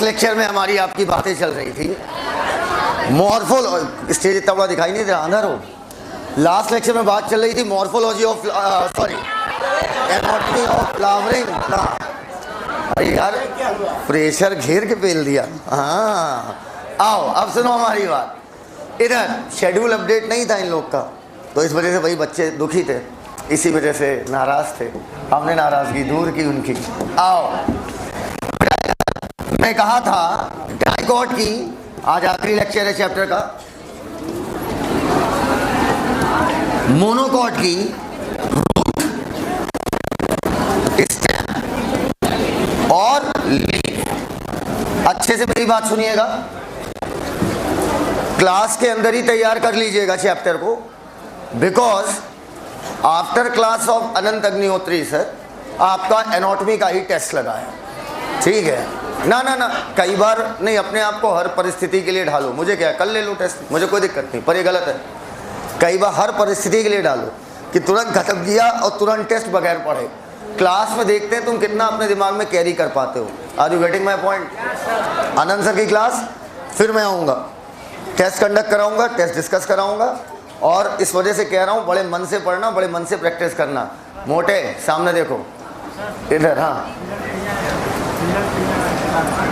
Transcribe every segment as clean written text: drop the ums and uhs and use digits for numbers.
Last lecture में हमारी आपकी बातें चल रही थी मॉर्फोलॉजी, स्टेज इतना बड़ा दिखाई नहीं दे रहा, अंदर हो। लास्ट लेक्चर में बात चल रही थी morphology of anatomy of flowering. अरे यार प्रेशर घेर के पेल दिया। हाँ आओ अब सुनो हमारी बात। इधर शेड्यूल अपडेट नहीं था इन लोग का, तो इस वजह से भाई बच्चे दुखी थे, इसी वजह से नाराज थे। हमने नाराजगी दूर की उनकी। आओ, मैं कहा था डाइकॉट की आज आखिरी लेक्चर है चैप्टर का। मोनोकॉट की स्टेम और लीफ। अच्छे से मेरी बात सुनिएगा, क्लास के अंदर ही तैयार कर लीजिएगा चैप्टर को, because after class of Anant Agnihotri sir आपका एनाटॉमी का ही टेस्ट लगा है, ठीक है ना। ना ना कई बार नहीं, अपने आप को हर परिस्थिति के लिए ढालो। मुझे क्या, कल ले लो टेस्ट, मुझे कोई दिक्कत नहीं, पर ये गलत है। कई बार हर परिस्थिति के लिए डालो कि तुरंत खत्म किया और तुरंत टेस्ट बगैर पढ़े। क्लास में देखते हैं तुम कितना अपने दिमाग में कैरी कर पाते हो। Are you getting my point? Anand sir की क्लास फिर मैं आऊँगा, टेस्ट कंडक्ट कराऊंगा, टेस्ट डिस्कस कराऊंगा, और इस वजह से कह रहा हूँ बड़े मन से पढ़ना, बड़े मन से प्रैक्टिस करना। मोटे सामने देखो इधर, हाँ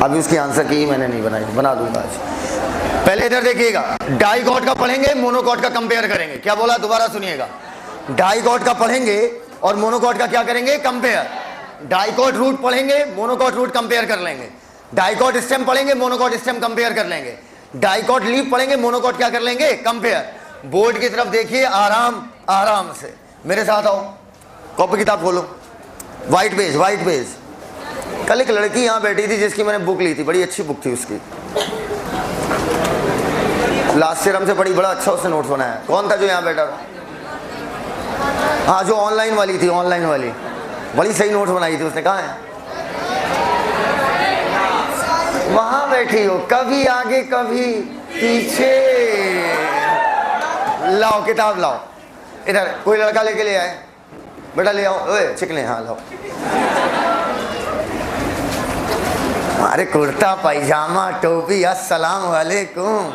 अभी उसकी आंसर की मैंने नहीं बनाई, बना दूंगा आज। पहले इधर देखिएगा, डाइकॉट का पढ़ेंगे, मोनोकॉट का कंपेयर करेंगे। क्या बोला, दोबारा सुनिएगा। डाइकॉट का पढ़ेंगे और मोनोकॉट का क्या करेंगे, कंपेयर। डाइकॉट रूट पढ़ेंगे, मोनोकॉट रूट कंपेयर कर लेंगे। डाइकॉट स्टेम पढ़ेंगे, मोनोकॉट स्टेम कंपेयर कर लेंगे। डाइकॉट लीफ पढ़ेंगे, मोनोकॉट क्या कर लेंगे, कंपेयर। बोर्ड की तरफ देखिए, आराम आराम से मेरे साथ आओ, कॉपी किताब खोलो, व्हाइट पेज व्हाइट पेज। कल एक लड़की यहाँ बैठी थी जिसकी मैंने बुक ली थी, बड़ी अच्छी बुक थी उसकी, लास्ट ईयर हमसे पढ़ी, बड़ा अच्छा उसने नोट्स बनाया। कौन था जो यहाँ बैठा था? हाँ जो ऑनलाइन वाली थी, ऑनलाइन वाली, बड़ी सही नोट्स बनाई थी उसने। कहाँ है? वहाँ बैठी हो, कभी आगे कभी पीछे। लाओ किताब लाओ, इधर कोई लड़का लेके ले आए, बेटा ले आओ, ओए चिकने, हाँ लाओ। अरे कुर्ता पैजामा टोपी, अस्सलाम वालेकुम।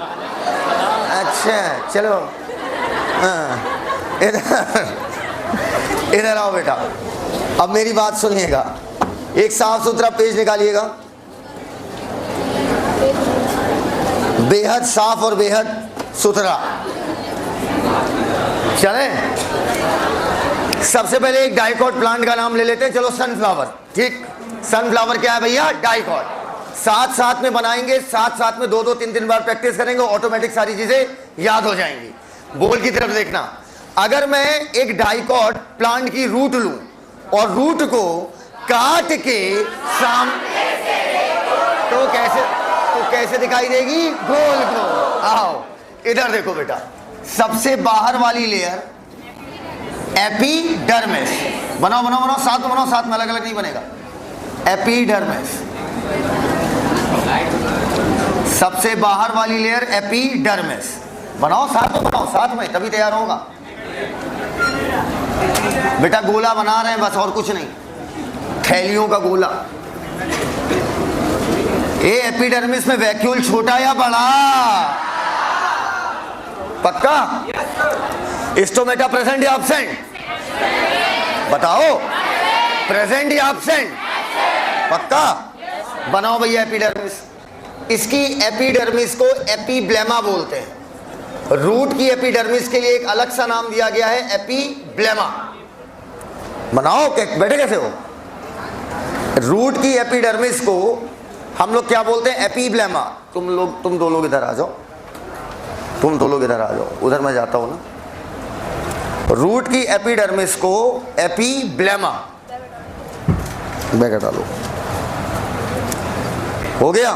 अच्छा चलो, हाँ इधर आओ बेटा। अब मेरी बात सुनिएगा, एक साफ सुथरा पेज निकालिएगा, बेहद साफ और बेहद सुथरा। चले, सबसे पहले एक डाइकॉट प्लांट का नाम ले लेते हैं। चलो सनफ्लावर, ठीक। सनफ्लावर क्या है भैया, डाइकॉट। साथ साथ में बनाएंगे, साथ साथ में 2-2 3-3 बार प्रैक्टिस करेंगे, ऑटोमेटिक सारी चीजें याद हो जाएंगी। बोल की तरफ देखना, अगर मैं एक डाइकॉट प्लांट की रूट लूं और रूट को काट के सामने तो कैसे दिखाई देगी, गोल गोल। आओ इधर देखो बेटा, सबसे बाहर वाली लेयर एपिडर्मिस। बनाओ बनाओ बनाओ, साथ में बनाओ, साथ में, अलग अलग नहीं बनेगा। एपिडर्मिस, सबसे बाहर वाली लेयर एपिडर्मिस। बनाओ साथ में, बनाओ साथ में, तभी तैयार होगा बेटा। गोला बना रहे हैं बस, और कुछ नहीं, थैलियों का गोला। ये एपिडर्मिस में वैक्यूल छोटा या बड़ा? पक्का? स्टोमेटा प्रेजेंट या एब्सेंट? बताओ, प्रेजेंट या एब्सेंट? पक्का? बनाओ भैया एपिडर्मिस। इसकी एपिडर्मिस को एपिब्लेमा बोलते हैं। रूट की एपिडर्मिस के लिए एक अलग सा नाम दिया गया है, एपिब्लेमा। बनाओ, बैठे कैसे हो? रूट की एपिडर्मिस को हम लोग क्या बोलते हैं, एपिब्लेमा। तुम दो लोग इधर आ जाओ, तुम दो लोग इधर आ जाओ, उधर मैं जाता हूं ना। रूट की एपिडर्मिस को एपिब्लेमा, बैग डालो, हो गया।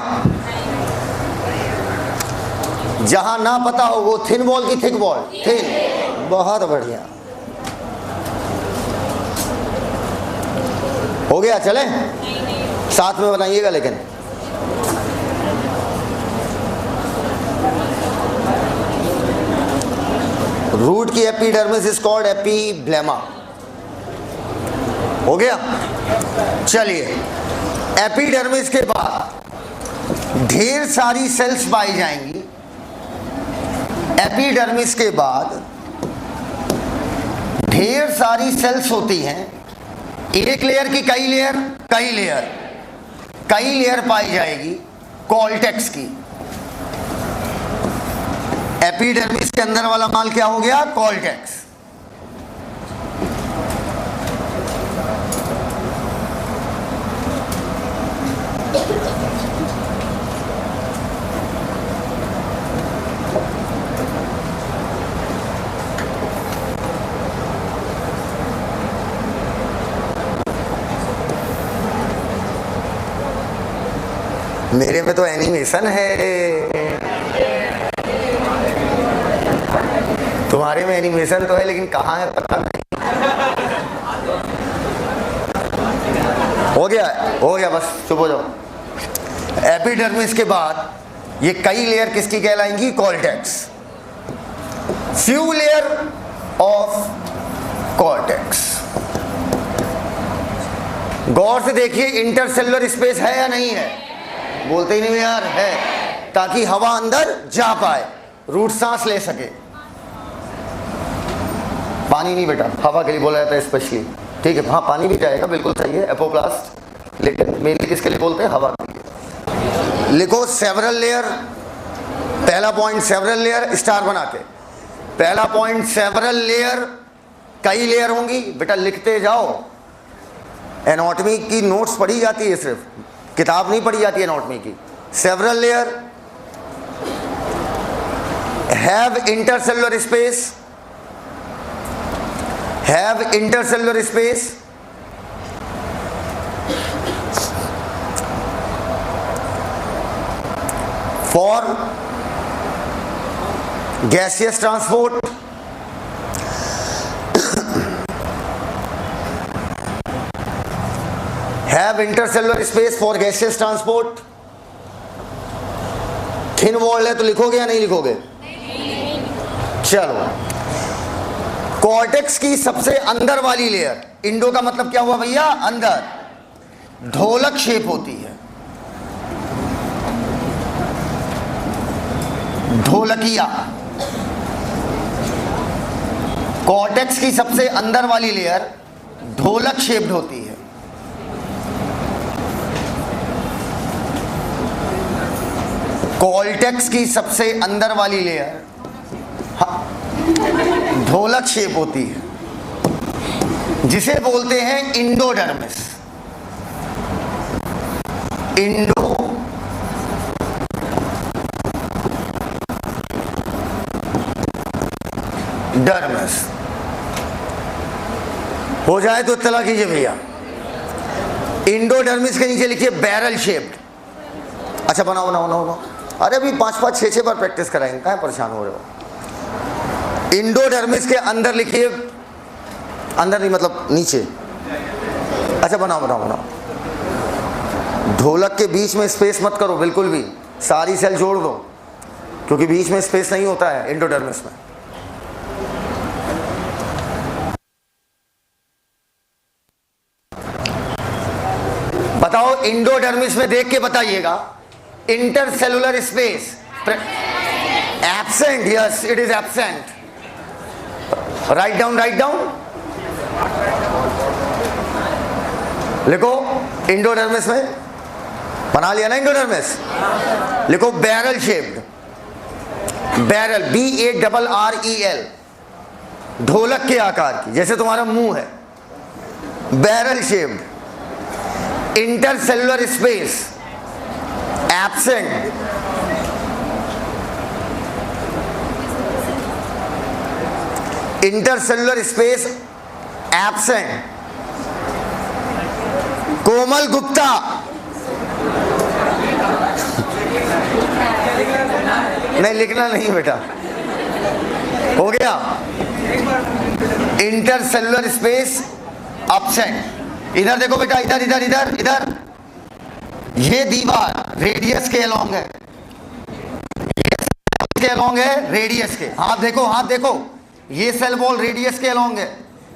जहां ना पता हो वो थिन वॉल की थिक वॉल, थिन, बहुत बढ़िया, हो गया। चले साथ में बनाइएगा, लेकिन रूट की एपिडर्मिस इज कॉल्ड एपिब्लेमा, हो गया। चलिए, एपिडर्मिस के बाद ढेर सारी सेल्स पाई जाएंगी एपिडर्मिस के बाद। ढेर सारी सेल्स होती हैं, एक लेयर की कई लेयर, कई लेयर पाई जाएगी कॉर्टेक्स की। एपिडर्मिस के अंदर वाला माल क्या हो गया? कॉर्टेक्स। मेरे में तो एनिमेशन है, तुम्हारे में एनिमेशन तो है लेकिन कहाँ है पता नहीं। हो गया बस, चुप हो जाओ। एपिडर्मिस के बाद ये कई लेयर किसकी कहलाएंगी? Cortex. Few layer of cortex. गौर से देखिए, इंटरसेलुलर स्पेस है या नहीं है? बोलते ही नहीं यार, है, ताकि हवा अंदर जा पाए, रूट सांस ले सके। पानी नहीं बेटा, हवा के लिए बोला जाता है स्पेशली, ठीक है। हाँ, पानी भी जाएगा, बिल्कुल सही है, एपोप्लास्ट, लेकिन मेनली किसके लिए बोलते हैं? हवा के लिए। लिखो सेवरल लेयर, पहला पॉइंट सेवरल लेयर, स्टार बना के। पहला पॉइंट सेवरल लेयर, कई लेयर होंगी बेटा, लिखते जाओ। एनाटॉमी की नोट्स पढ़ी जाती है, सिर्फ किताब नहीं पढ़ी जाती है एनाटॉमी की। Several layer have intercellular space, have intercellular space, for gaseous transport, have intercellular space for gaseous transport। Thin wall है तो लिखोगे या नहीं लिखोगे? चलो, कॉर्टेक्स की सबसे अंदर वाली लेयर, इंडो का मतलब क्या हुआ भैया? अंदर, ढोलक शेप होती है, ढोलकिया। कॉर्टेक्स की सबसे अंदर वाली लेयर ढोलक शेप्ड होती है। कॉर्टेक्स की सबसे अंदर वाली लेयर ढोलक शेप होती है, जिसे बोलते हैं इंडोडर्मिस। इंडोडर्मिस हो जाए तो इत्तला कीजिए भैया। इंडोडर्मिस के नीचे लिखिए बैरल शेप्ड। अच्छा, बनाओ। अरे अभी 5-5, 6-6 बार प्रैक्टिस कराएंगे, कहाँ परेशान हो रहे हो? इंडोडर्मिस के अंदर लिखिए, अंदर नहीं मतलब नीचे। अच्छा, बनाओ। ढोलक के बीच में स्पेस मत करो बिल्कुल भी, सारी सेल जोड़ दो, क्योंकि बीच में स्पेस नहीं होता है इंडोडर्मिस में। बताओ, इंडोडर्मिस में देख के बताइएगा। Intercellular space absent, yes it is absent. Write down, लिखो इंडोडर्मिस में, बना लिया ना इंडोडर्मिस? लिखो बैरल शेप्ड, बैरल, BARREL, ढोलक के आकार की, जैसे तुम्हारा मुंह है, barrel shaped. Intercellular space absent, intercellular space absent. Komal Gupta, नहीं लिखना नहीं बेटा, हो गया। Intercellular space absent. इधर देखो बेटा, इधर ये दीवार रेडियस के अलोंग है, रेडियस के। हाथ देखो, ये सेल वॉल रेडियस के अलोंग है,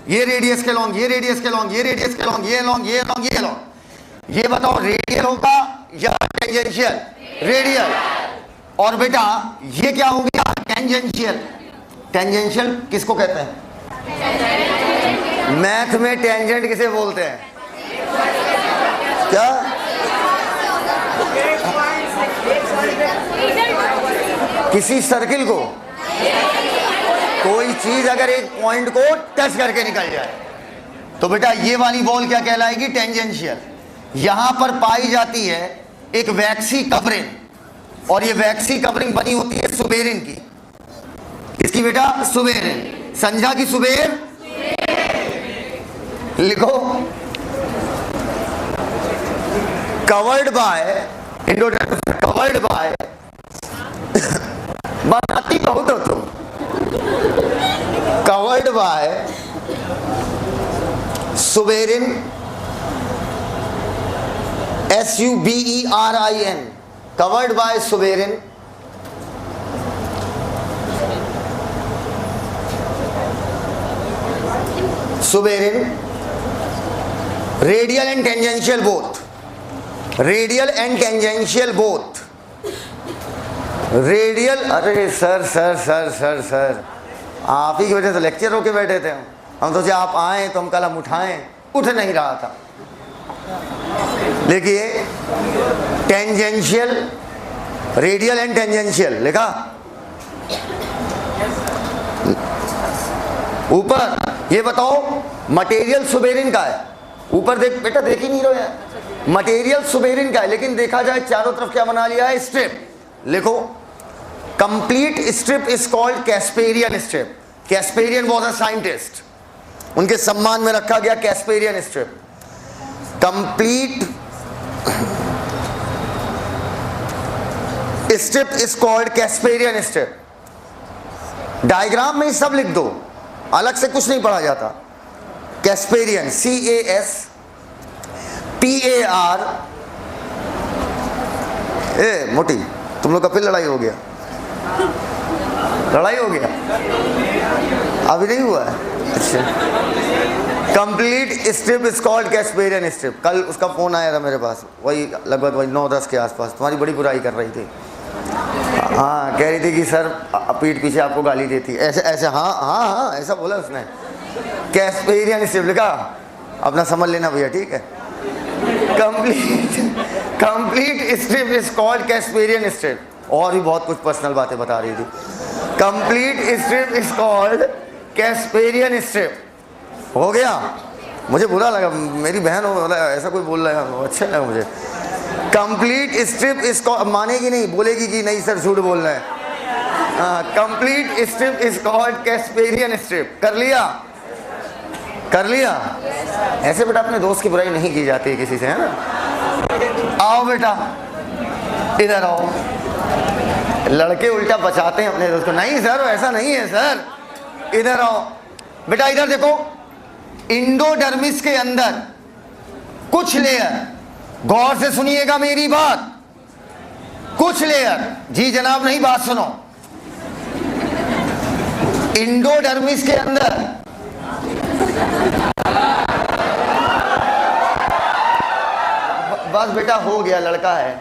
ये रेडियस के अलोंग, ये रेडियस के अलोंग, ये रेडियस के अलोंग, ये अलोंग, ये अलोंग, ये अलोंग। ये बताओ रेडियल होगा या टेंजेंशियल? रेडियल। और बेटा ये क्या हो गया? टेंजेंशियल। टेंजेंशियल किसको कहते हैं? मैथ में टेंजेंट किसे बोलते हैं? क्या? किसी सर्किल को, कोई चीज अगर एक पॉइंट को टच करके निकल जाए तो बेटा ये वाली बॉल क्या कहलाएगी? टेंजेंशियल। यहां पर पाई जाती है एक वैक्सी कवरिंग, और ये वैक्सी कवरिंग बनी होती है सुबेरिन की। किसकी बेटा? सुबेरिन। संझा की सुबेर लिखो। Covered by endodermis, covered by बनाती बहुत हो तुम। Covered by suberin, SUBERIN, covered by suberin. Suberin, radial and tangential both, radial and tangential both. Radial, अरे sir sir sir sir sir आप ही की वजह से लेक्चर होके बैठे थे हम सोचे आप आए तो हम कलम उठाएं, उठ नहीं रहा था। देखिए टेंजेंशियल, रेडियल एंड टेंजेंशियल लिखा ऊपर। ये बताओ मटेरियल सुबेरिन का है, ऊपर देख बेटा, देख ही नहीं रहे हैं। मटेरियल सुबेरिन का है, लेकिन देखा जाए चारों तरफ क्या बना लिया है? स्ट्रिप। लिखो complete strip is called Casparian strip. Casparian was a scientist, उनके सम्मान में रखा गया Casparian strip. Complete strip is called Casparian strip. Diagram में ही सब लिख दो, अलग से कुछ नहीं पढ़ा जाता। Casparian, CASPAR। ए मोटी, तुम लोग का फिर लड़ाई हो गया? लड़ाई हो गया? अभी नहीं हुआ है? अच्छा। Complete strip is called Casparian strip. कल उसका फोन आया था मेरे पास, वही लगभग वही 9-10 के आसपास। तुम्हारी बड़ी बुराई कर रही थी। हाँ, कह रही थी कि सर पीठ पीछे आपको गाली देती ऐसे ऐसे। हाँ हाँ हाँ ऐसा बोला उसने। कैस्पेरियन स्ट्रिप लिखा, अपना समझ लेना भैया, ठीक है। Complete strip is called Casparian strip. और भी बहुत कुछ पर्सनल बातें बता रही थी। Complete strip is called Casparian strip. हो गया? मुझे बुरा लगा, मेरी बहन हो ऐसा कोई बोल रहा है, अच्छा लगा मुझे। कंप्लीट स्ट्रिप इज, मानेगी नहीं, बोलेगी कि नहीं सर झूठ बोल रहे हैं। Complete strip is called Casparian strip. कर लिया? कर लिया? ऐसे बेटा अपने दोस्त की बुराई नहीं की जाती किसी से, है ना। आओ बेटा इधर आओ। लड़के उल्टा बचाते हैं अपने दोस्त को। नहीं सर ऐसा नहीं है सर, इधर आओ बेटा। इधर देखो, इंडोडर्मिस के अंदर कुछ लेयर, गौर से सुनिएगा मेरी बात, कुछ लेयर, जी जनाब नहीं, बात सुनो। इंडोडर्मिस के अंदर बस बेटा हो गया, लड़का है।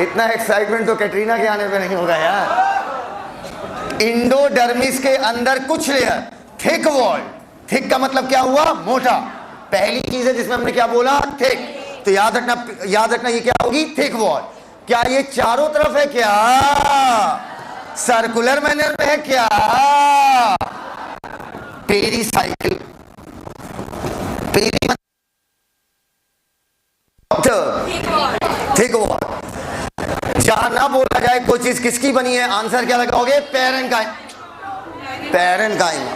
इतना एक्साइटमेंट तो कैटरीना के आने पे नहीं होगा यार। इंडोडर्मिस के अंदर कुछ लेयर, थिक वॉल। थिक का मतलब क्या हुआ? मोटा। पहली चीज है जिसमें हमने क्या बोला? थिक। तो याद रखना ये क्या होगी? Thick wall. क्या ये चारों तरफ है? क्या सर्कुलर मैनर में है? क्या पेरीसाइकिल? Thick wall. जहां ना बोला जाए कोई चीज किसकी बनी है, आंसर क्या लगाओगे? Parenchyma. Parenchyma.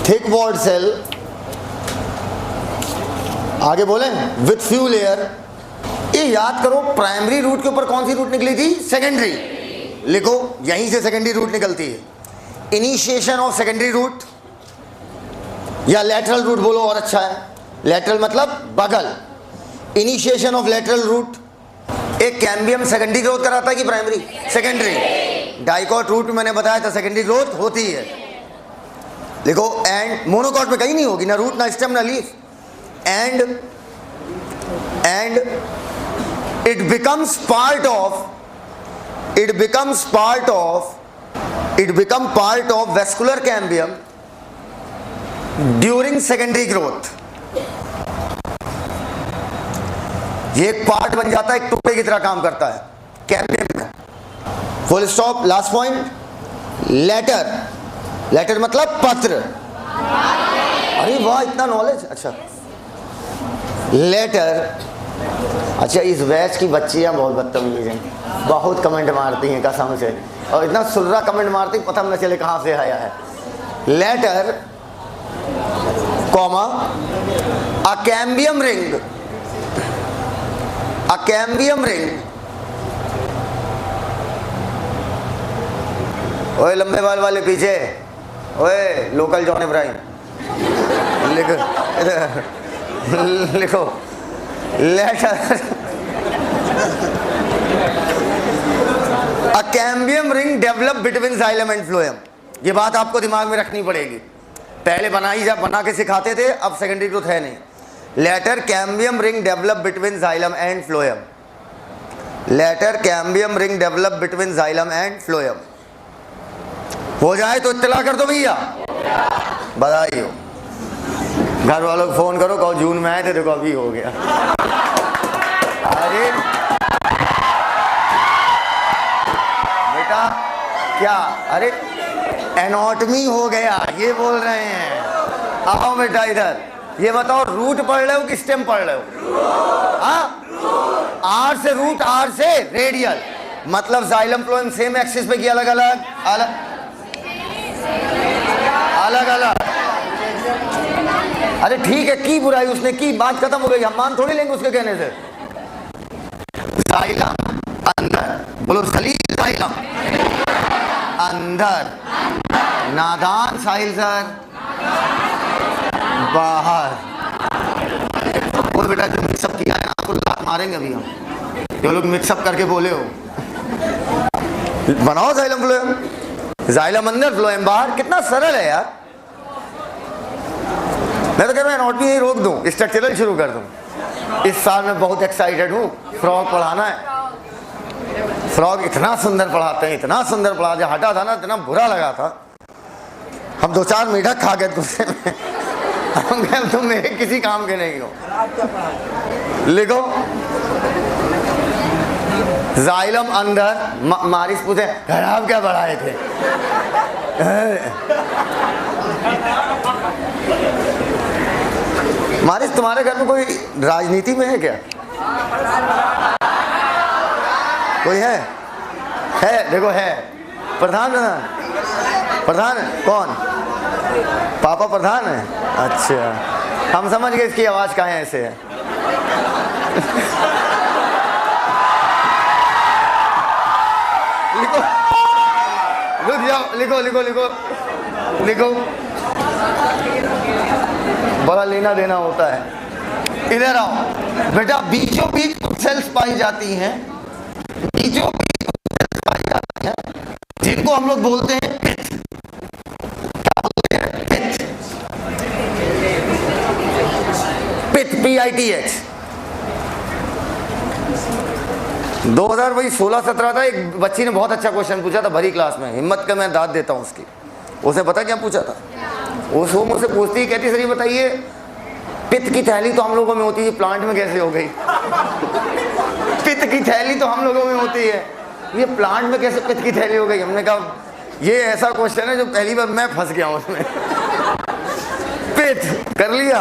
Thick walled cell, आगे बोले विथ फ्यू लेयर। ये याद करो, प्राइमरी रूट के ऊपर कौन सी रूट निकली थी? सेकेंडरी। लिखो, यहीं से सेकेंडरी रूट निकलती है। इनिशिएशन ऑफ सेकेंडरी रूट, या लेटरल रूट बोलो और अच्छा है। लेटरल मतलब बगल। Initiation of lateral root. एक कैम्बियम सेकेंडरी ग्रोथ कराता है कि प्राइमरी? सेकेंडरी। डाइकॉट रूट में मैंने बताया था सेकेंडरी ग्रोथ होती है। लिखो, एंड मोनोकॉट में कहीं नहीं होगी, ना रूट ना स्टेम ना leaf. And it becomes part of vascular cambium during secondary growth. ये एक पार्ट बन जाता है, एक टुकड़े की तरह काम करता है कैम्बियम में. Full stop. Last point, letter मतलब पत्र. अरे वाह, इतना नॉलेज. अच्छा, लेटर. अच्छा, इस बैच की बच्चियां बहुत बदतमीज हैं, बहुत कमेंट मारती हैं कसम से, और इतना सुर्रा कमेंट मारती पता न चले कहां से आया है. लेटर कॉमा अ कैम्बियम रिंग. ओए लंबे बाल वाले पीछे, ओए लोकल जॉन इब्राहिम, लिखो later. A cambium ring develop between xylem and phloem. ये बात आपको दिमाग में रखनी पड़ेगी. पहले बना के सिखाते थे, अब सेकेंडरी ग्रोथ है नहीं. Later cambium ring develop between xylem and phloem. Later cambium ring develop between xylem and phloem. हो जाए तो इत्तला कर दो भैया, बधाई हो. घर वालों को फोन करो, कहो जून में आए थे, देखो अभी हो गया. अरे बेटा क्या, अरे एनाटॉमी हो गया ये बोल रहे हैं. आओ बेटा इधर, ये बताओ रूट पढ़ रहे हो कि स्टेम पढ़ रहे हो? हाँ, आर से रूट, आर से रेडियल, मतलब जाइलम फ्लोएम सेम एक्सिस पे की अलग अलग. अरे ठीक है, की बुराई उसने की, बात खत्म हो गई, हम मान थोड़ी लेंगे उसके कहने से. जाइलम अंदर, बोलो सलील जाइलम अंदर, नादान साहिल सर बाहर. बोल बेटा जो मिक्सअप किया है आपको लात मारेंगे अभी हम, जो लोग मिक्सअप करके बोले हो. बनाओ जाइलम फ्लोएम, जाइलम अंदर फ्लोएम बाहर. कितना सरल है यार. मैं तो कह रहा हूँ एनाटॉमी ही रोक दूं, स्ट्रक्चरल शुरू कर दूं. इस साल मैं बहुत एक्साइटेड हूँ, फ्रॉग पढ़ाना है. फ्रॉग इतना सुंदर पढ़ाते हैं, इतना सुंदर पढ़ा, जो हटा था ना इतना बुरा लगा था. हम 2-4 मेढक खा गए गुस्से में. हम कह तुम मेरे किसी काम के नहीं हो. लिखो जाइलम अंदर. मारिस पूछे खराब क्या बढ़ाए थे? मारिस तुम्हारे घर में कोई राजनीति में है क्या? कोई है? देखो है प्रधान कौन? पापा प्रधान है. अच्छा, हम समझ गए इसकी आवाज कहाँ है ऐसे है. लिखो, रुक जाओ, लिखो. बड़ा लेना देना होता है. इधर आओ बेटा. बीचों बीच सेल्स पाई जाती हैं, जिनको हम लोग बोलते हैं पित्त. क्या बोलते हैं? पित्त, PITH. 2016-17 था. एक बच्ची ने बहुत अच्छा क्वेश्चन पूछा था भरी क्लास में, हिम्मत का मैं दाद देता हूँ उसकी. उसने पता क्या पूछा था? वो मुझसे पूछती है, कहती सर ये बताइए पित्त की थैली तो हम लोगों में होती है, प्लांट में कैसे हो गई? पित्त की थैली तो हम लोगों में होती है, ये प्लांट में कैसे पित्त की थैली हो गई? हमने कहा ये ऐसा क्वेश्चन है जो पहली बार मैं फंस गया हूं उसमें. पित्त कर लिया.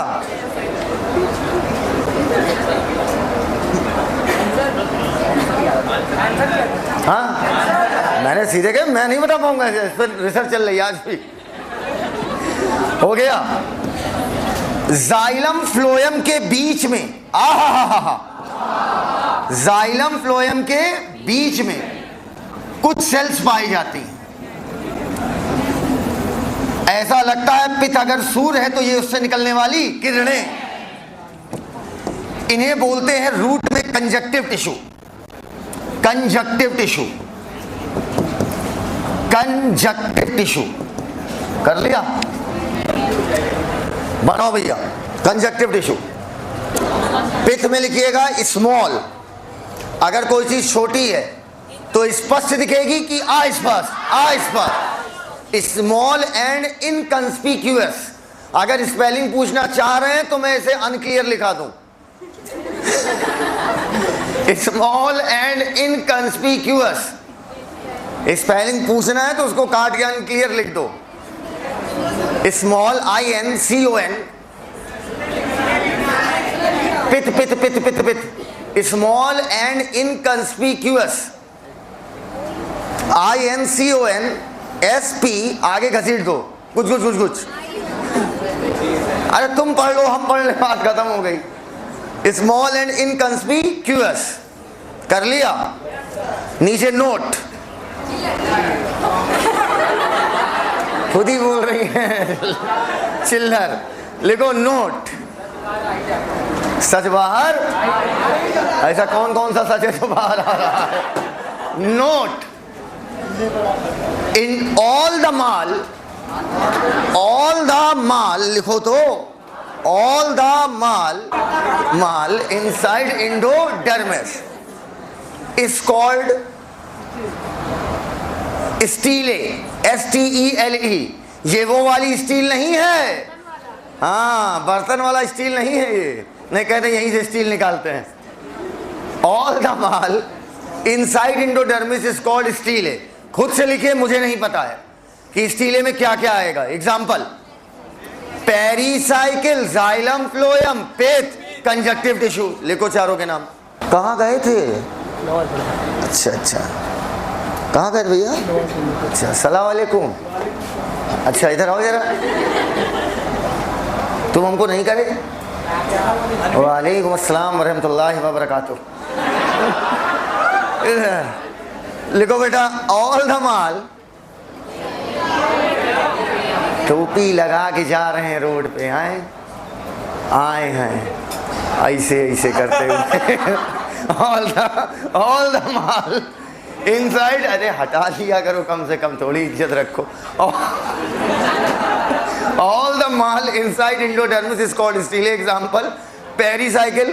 हाँ, मैंने सीधे कहा मैं नहीं बता पाऊंगा, इस पर रिसर्च चल रही है आज भी. हो गया. जाइलम फ्लोएम के बीच में, जाइलम फ्लोएम के बीच में कुछ सेल्स पाई जाती हैं. ऐसा लगता है पित्त अगर सूर्य है तो ये उससे निकलने वाली किरणें. इन्हें बोलते हैं रूट में कंजक्टिव टिश्यू. कंजक्टिव टिश्यू कर लिया. बनाओ भैया कंजक्टिव टिश्यू. पित्त में लिखिएगा स्मॉल अगर कोई चीज छोटी है तो स्पष्ट दिखेगी कि अस्पष्ट? अस्पष्ट। Small and inconspicuous. अगर स्पेलिंग पूछना चाह रहे हैं तो मैं इसे अनक्लियर लिखा दूं। Small and इनकंस्पिक्यूअस। स्पेलिंग पूछना है तो उसको काट के अनक्लियर लिख दो। स्मॉल INCON, पित पित पित पित पित। स्मॉल एंड इनकंस्पिक्यूअस, INCON SP आगे घसीट दो। कुछ कुछ कुछ कुछ। अरे तुम पढ़ लो, हम पढ़ ले, बात खत्म हो गई। स्मॉल एंड इनकंस्पिक्यूअस कर लिया। नीचे नोट, खुद ही बोल रही है चिल्लर। लिखो नोट। सच बाहर। ऐसा कौन कौन सा सच है जो बाहर आ रहा है? नोट। इन ऑल द माल, ऑल द माल लिखो तो, ऑल द माल inside endodermis is called stele, STELE। ये वो वाली स्टील नहीं है, हाँ बर्तन वाला स्टील नहीं है ये। नहीं कहते यहीं से स्टील निकालते हैं। ऑल द माल inside endodermis is called stele. खुद से लिखिए, मुझे नहीं पता है कि स्टीले में क्या क्या आएगा। एग्जाम्पल, पेरिसाइकिल, जाइलम, फ्लोएम, पित्त, कंजक्टिव टिश्यू। लिखो चारों के नाम। कहाँ गए थे? अच्छा अच्छा, कहाँ गए भैया? अच्छा, सलाम वालेकुम। अच्छा इधर आओ जरा। तुम हमको नहीं करे? वालेकुम अस्सलाम वरहमतुल्लाहि वबरकातुहू। लिखो बेटा, ऑल द माल। टोपी लगा के जा रहे हैं रोड पे, आए हैं ऐसे ऐसे करते हुए। ऑल द माल इनसाइड। अरे हटा लिया करो, कम से कम थोड़ी इज्जत रखो। ऑल द माल inside endodermis is called steel. Example, pericycle,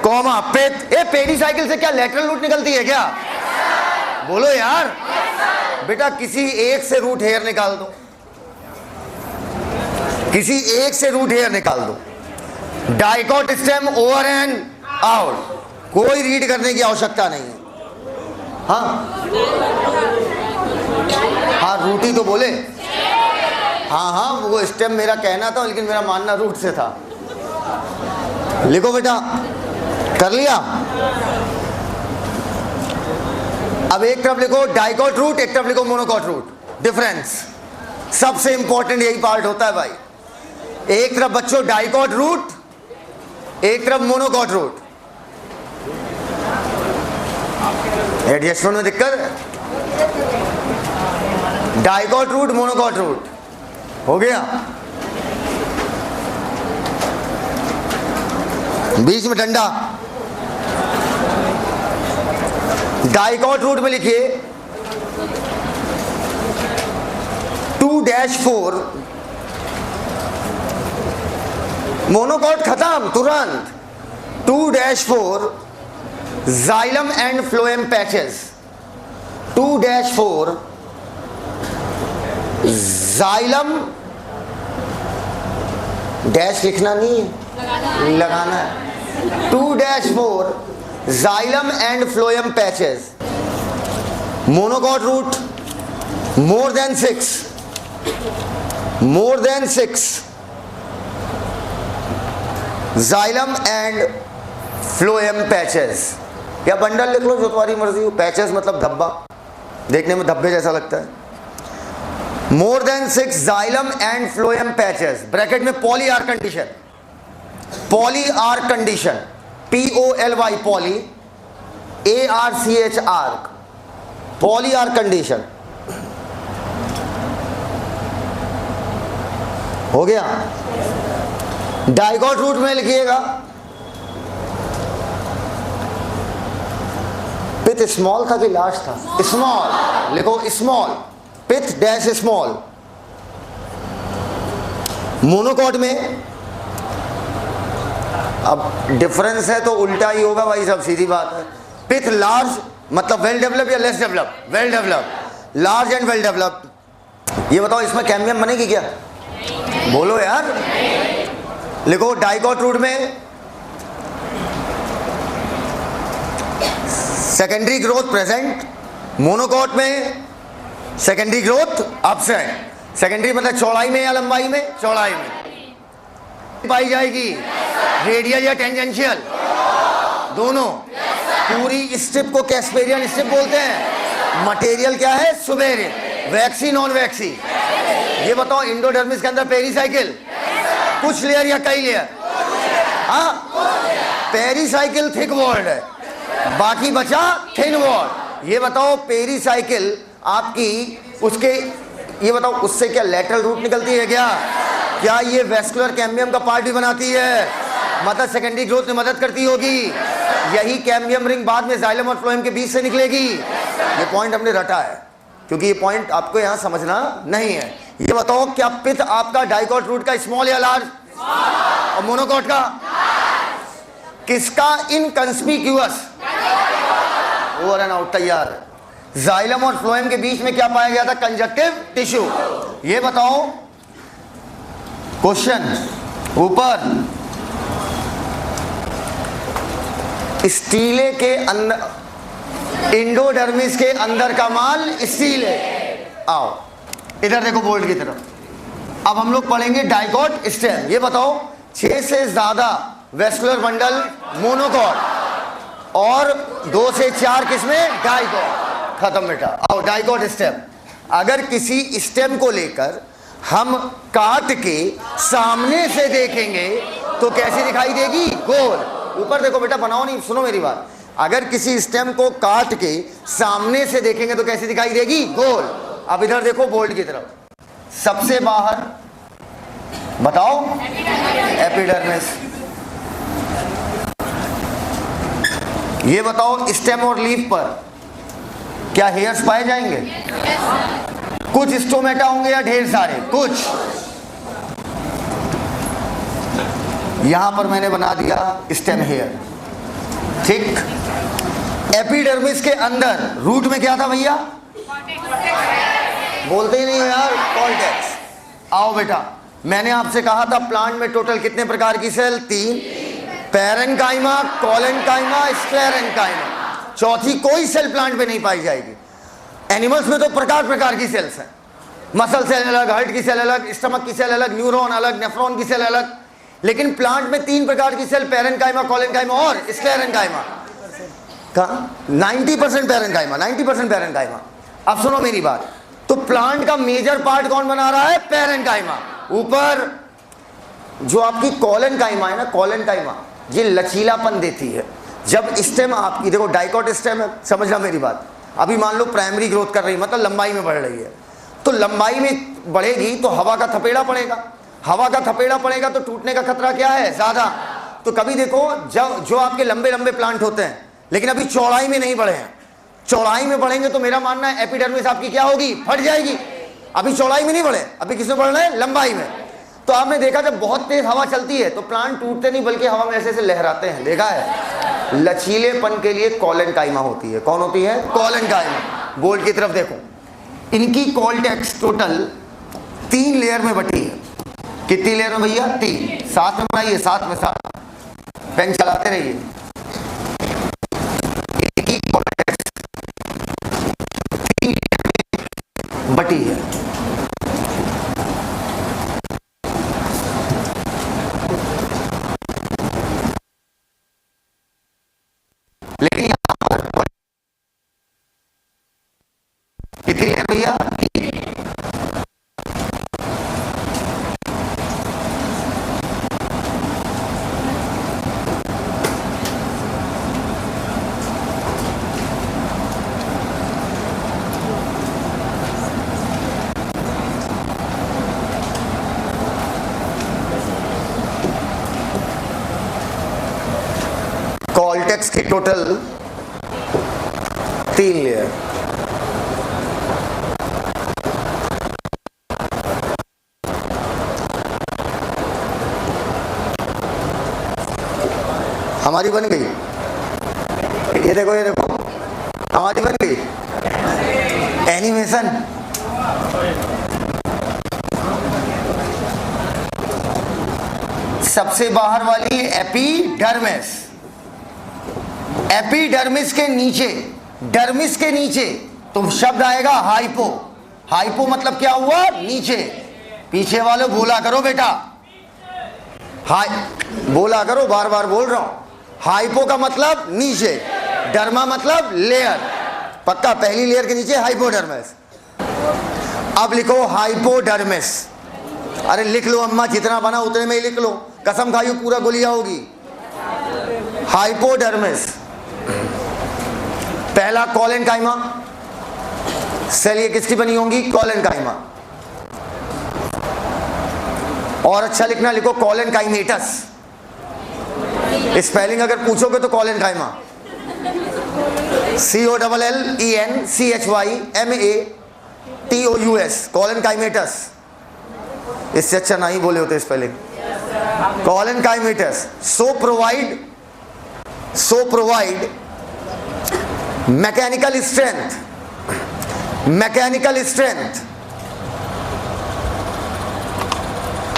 comma, पित्त। ए पेरिसाइकिल से क्या लेटरल रूट निकलती है क्या? बोलो यार। बेटा किसी एक से रूट हेयर निकाल दो, किसी एक से रूट हेयर निकाल दो। Dicot stem, over and out. कोई रीड करने की आवश्यकता नहीं है। हाँ हाँ, रूट ही तो बोले। हाँ हाँ, वो स्टेम मेरा कहना था, लेकिन मेरा मानना रूट से था। लिखो बेटा, कर लिया। अब एक तरफ लिखो डाइकॉट रूट, एक तरफ लिखो मोनोकॉट रूट। डिफरेंस सबसे इंपॉर्टेंट यही पार्ट होता है भाई। एक तरफ बच्चों डाइकॉट रूट, एक तरफ मोनोकॉट रूट। एडजस्टमेंट में दिक्कत है? डाइकॉट रूट, मोनोकॉट रूट हो गया। बीच में डंडा। डाइकॉट रूट में लिखिए 2-4। मोनोकॉट खत्म तुरंत। 2-4 xylem and phloem patches. 2-4 xylem, dash लिखना नहीं है, लगाना है। 2-4 xylem and phloem patches. Monocot root more than 6 xylem and phloem patches, या बंडल लिख लो जो तुम्हारी मर्जी हो। पैचेस मतलब धब्बा, देखने में धब्बे जैसा लगता है। More than 6 xylem and phloem patches, bracket में poly are condition. Poly are condition, POLY poly, ARCH arc, poly are condition. हो गया। डाइकॉट रूट में लिखिएगा पित स्मॉल था कि लार्ज था? स्मॉल लिखो, स्मॉल, पित डैश स्मॉल। मोनोकॉट में अब डिफरेंस है तो उल्टा ही होगा भाई, सब सीधी बात है। पिथ लार्ज मतलब वेल डेवलप या less develop? Well develop, large and well develop. ये बताओ इसमें कैम्बियम बनेगी क्या? बोलो यार। लिखो डाइकोट रूट में सेकेंडरी ग्रोथ प्रेजेंट, मोनोकोट में सेकेंडरी ग्रोथ एब्सेंट। सेकेंडरी मतलब चौड़ाई में या लंबाई में? चौड़ाई में पाई जाएगी। रेडियल या टेंजेंशियल? दोनों। पूरी स्ट्रिप को कैस्पेरियन स्ट्रिप बोलते हैं। मटेरियल क्या है? सुबेरियन। वैक्सी नॉन वैक्सी? ये बताओ इंडोडर्मिस के अंदर पेरीसाइकिल? कुछ लेयर या कई लेयर? हाँ, पेरीसाइकिल थिक वॉल्ड है, बाकी बचा थिन वॉल। ये बताओ पेरीसाइकिल आपकी उसके, ये बताओ उससे क्या लेटरल रूट निकलती है क्या? क्या ये वेस्कुलर कैम्बियम का पार्ट भी बनाती है? मतलब सेकेंडरी ग्रोथ में मदद करती होगी। यही कैम्बियम रिंग बाद में जाइलम और फ्लोएम के बीच से निकलेगी। ये पॉइंट हमने रटा है क्योंकि ये पॉइंट आपको यहां समझना नहीं है। ये बताओ क्या पिथ आपका डाइकोट रूट का स्मॉल या लार्ज? और मोनोकोट का? किसका इनकंस्पिक्यूअस? ओवर एंड आउट तैयार। जाइलम और फ्लोएम के बीच में क्या पाया गया था? Conjunctive tissue. ये बताओ क्वेश्चन ऊपर, स्टीले के अंदर, इंडोडर्मिस के अंदर का माल स्टील है। आओ इधर देखो बोल्ड की तरफ। अब हम लोग पढ़ेंगे डाइकोट स्टेम। ये बताओ 6 से ज्यादा वेस्कुलर बंडल मोनोकोट और 2 से 4 किसमें? डाइकोट। खत्म बेटा। आओ डाइकोट स्टेम। अगर किसी स्टेम को लेकर हम काट के सामने से देखेंगे तो कैसी दिखाई देगी? गोल। ऊपर देखो बेटा, बनाओ नहीं, सुनो मेरी बात। अगर किसी स्टेम को काट के सामने से देखेंगे तो कैसी दिखाई देगी? गोल। अब इधर देखो बोल्ड की तरफ, सबसे बाहर बताओ एपिडर्मिस। ये बताओ स्टेम और लीफ पर क्या हेयर्स पाए जाएंगे? कुछ स्टोमेटा होंगे या ढेर सारे? कुछ। यहां पर मैंने बना दिया स्टेम हेयर, ठीक। एपिडर्मिस के अंदर रूट में क्या था भैया? बोलते ही नहीं हो यार, कॉर्टेक्स। आओ बेटा, मैंने आपसे कहा था प्लांट में टोटल कितने प्रकार की सेल? 3। Parenchyma, collenchyma, sclerenchyma. चौथी कोई सेल प्लांट में नहीं पाई जाएगी। एनिमल्स में तो प्रकार प्रकार की सेल्स हैं। मसल सेल अलग, हार्ट की सेल अलग, स्टमक की सेल अलग, न्यूरॉन अलग, नेफ्रॉन की सेल अलग। लेकिन प्लांट में 3 प्रकार की सेल, पैरेन्काइमा, कोलेन्काइमा और स्क्लेरेन्काइमा। कहाँ? 90% पैरेन्काइमा, 90% पैरेन्काइमा। अब सुनो मेरी बात, तो प्लांट का मेजर पार्ट कौन बना रहा है? पैरेन्काइमा। ऊपर जो आपकी कोलेन्काइमा है ना, कोलेन्काइमा ये लचीलापन देती है। जब स्टेम आपकी, देखो डाइकोट स्टेम है, समझना मेरी बात। अभी मान लो प्राइमरी ग्रोथ कर रही है, मतलब लंबाई में बढ़ रही है, तो लंबाई में बढ़ेगी तो हवा का थपेड़ा पड़ेगा। हवा का थपेड़ा पड़ेगा तो टूटने का खतरा क्या है? ज्यादा। तो कभी देखो जब जो आपके लंबे लंबे प्लांट होते हैं लेकिन अभी चौड़ाई में नहीं बढ़े हैं, चौड़ाई में बढ़ेंगे तो मेरा मानना है एपिडर्मिस आपकी क्या होगी? फट जाएगी। अभी चौड़ाई में नहीं बढ़े, अभी किसमें बढ़ रहे हैं? लंबाई में। तो आपने देखा जब बहुत तेज हवा चलती है तो प्लांट टूटते नहीं बल्कि हवा में ऐसे ऐसे लहराते हैं, देखा है? लचीलेपन के लिए कोलेन्काइमा होती है। कौन होती है? कोलेन्काइमा। बोल्ड की तरफ देखो, इनकी कॉर्टेक्स टोटल 3 लेयर में बटी है। कितनी लेयर में भैया? 3। साथ में बनाइए, साथ में साथ पेन चलाते रहिए। इनकी कॉर्टेक्स 3 लेयर में बटी है। लेकिन यहां पर कितनी लेयर भैया? कॉर्टेक्स की टोटल 3 लेयर। हमारी बन गई। ये देखो, ये देखो, समाधि बन गई। एनिमेशन, सबसे बाहर वाली एपिडर्मिस। एपिडर्मिस के नीचे, डर्मिस के नीचे तो शब्द आएगा हाइपो। हाइपो मतलब क्या हुआ? नीचे। पीछे वालों बोला करो बेटा, हाई बोला करो, बार बार बोल रहा हूं। हाइपो का मतलब नीचे, डर्मा मतलब लेयर। पक्का, पहली लेयर के नीचे हाइपोडर्मिस। अब लिखो हाइपोडर्मिस। अरे लिख लो अम्मा, जितना बना उतने में ही लिख लो, कसम खाइयो पूरा गोलियां होगी। हाइपोडर्मिस, पहला कॉलेनकाइमा। सेल ये किसकी बनी होंगी? कॉलेनकाइमा। और अच्छा लिखना, लिखो कॉलेनकाइमेटस। स्पेलिंग अगर पूछोगे तो कॉलेनकाइमा, COLLENCHYMATOUS, कॉलेनकाइमेटस। इससे अच्छा नहीं बोले होते spelling. Collenchymatous. So provide mechanical strength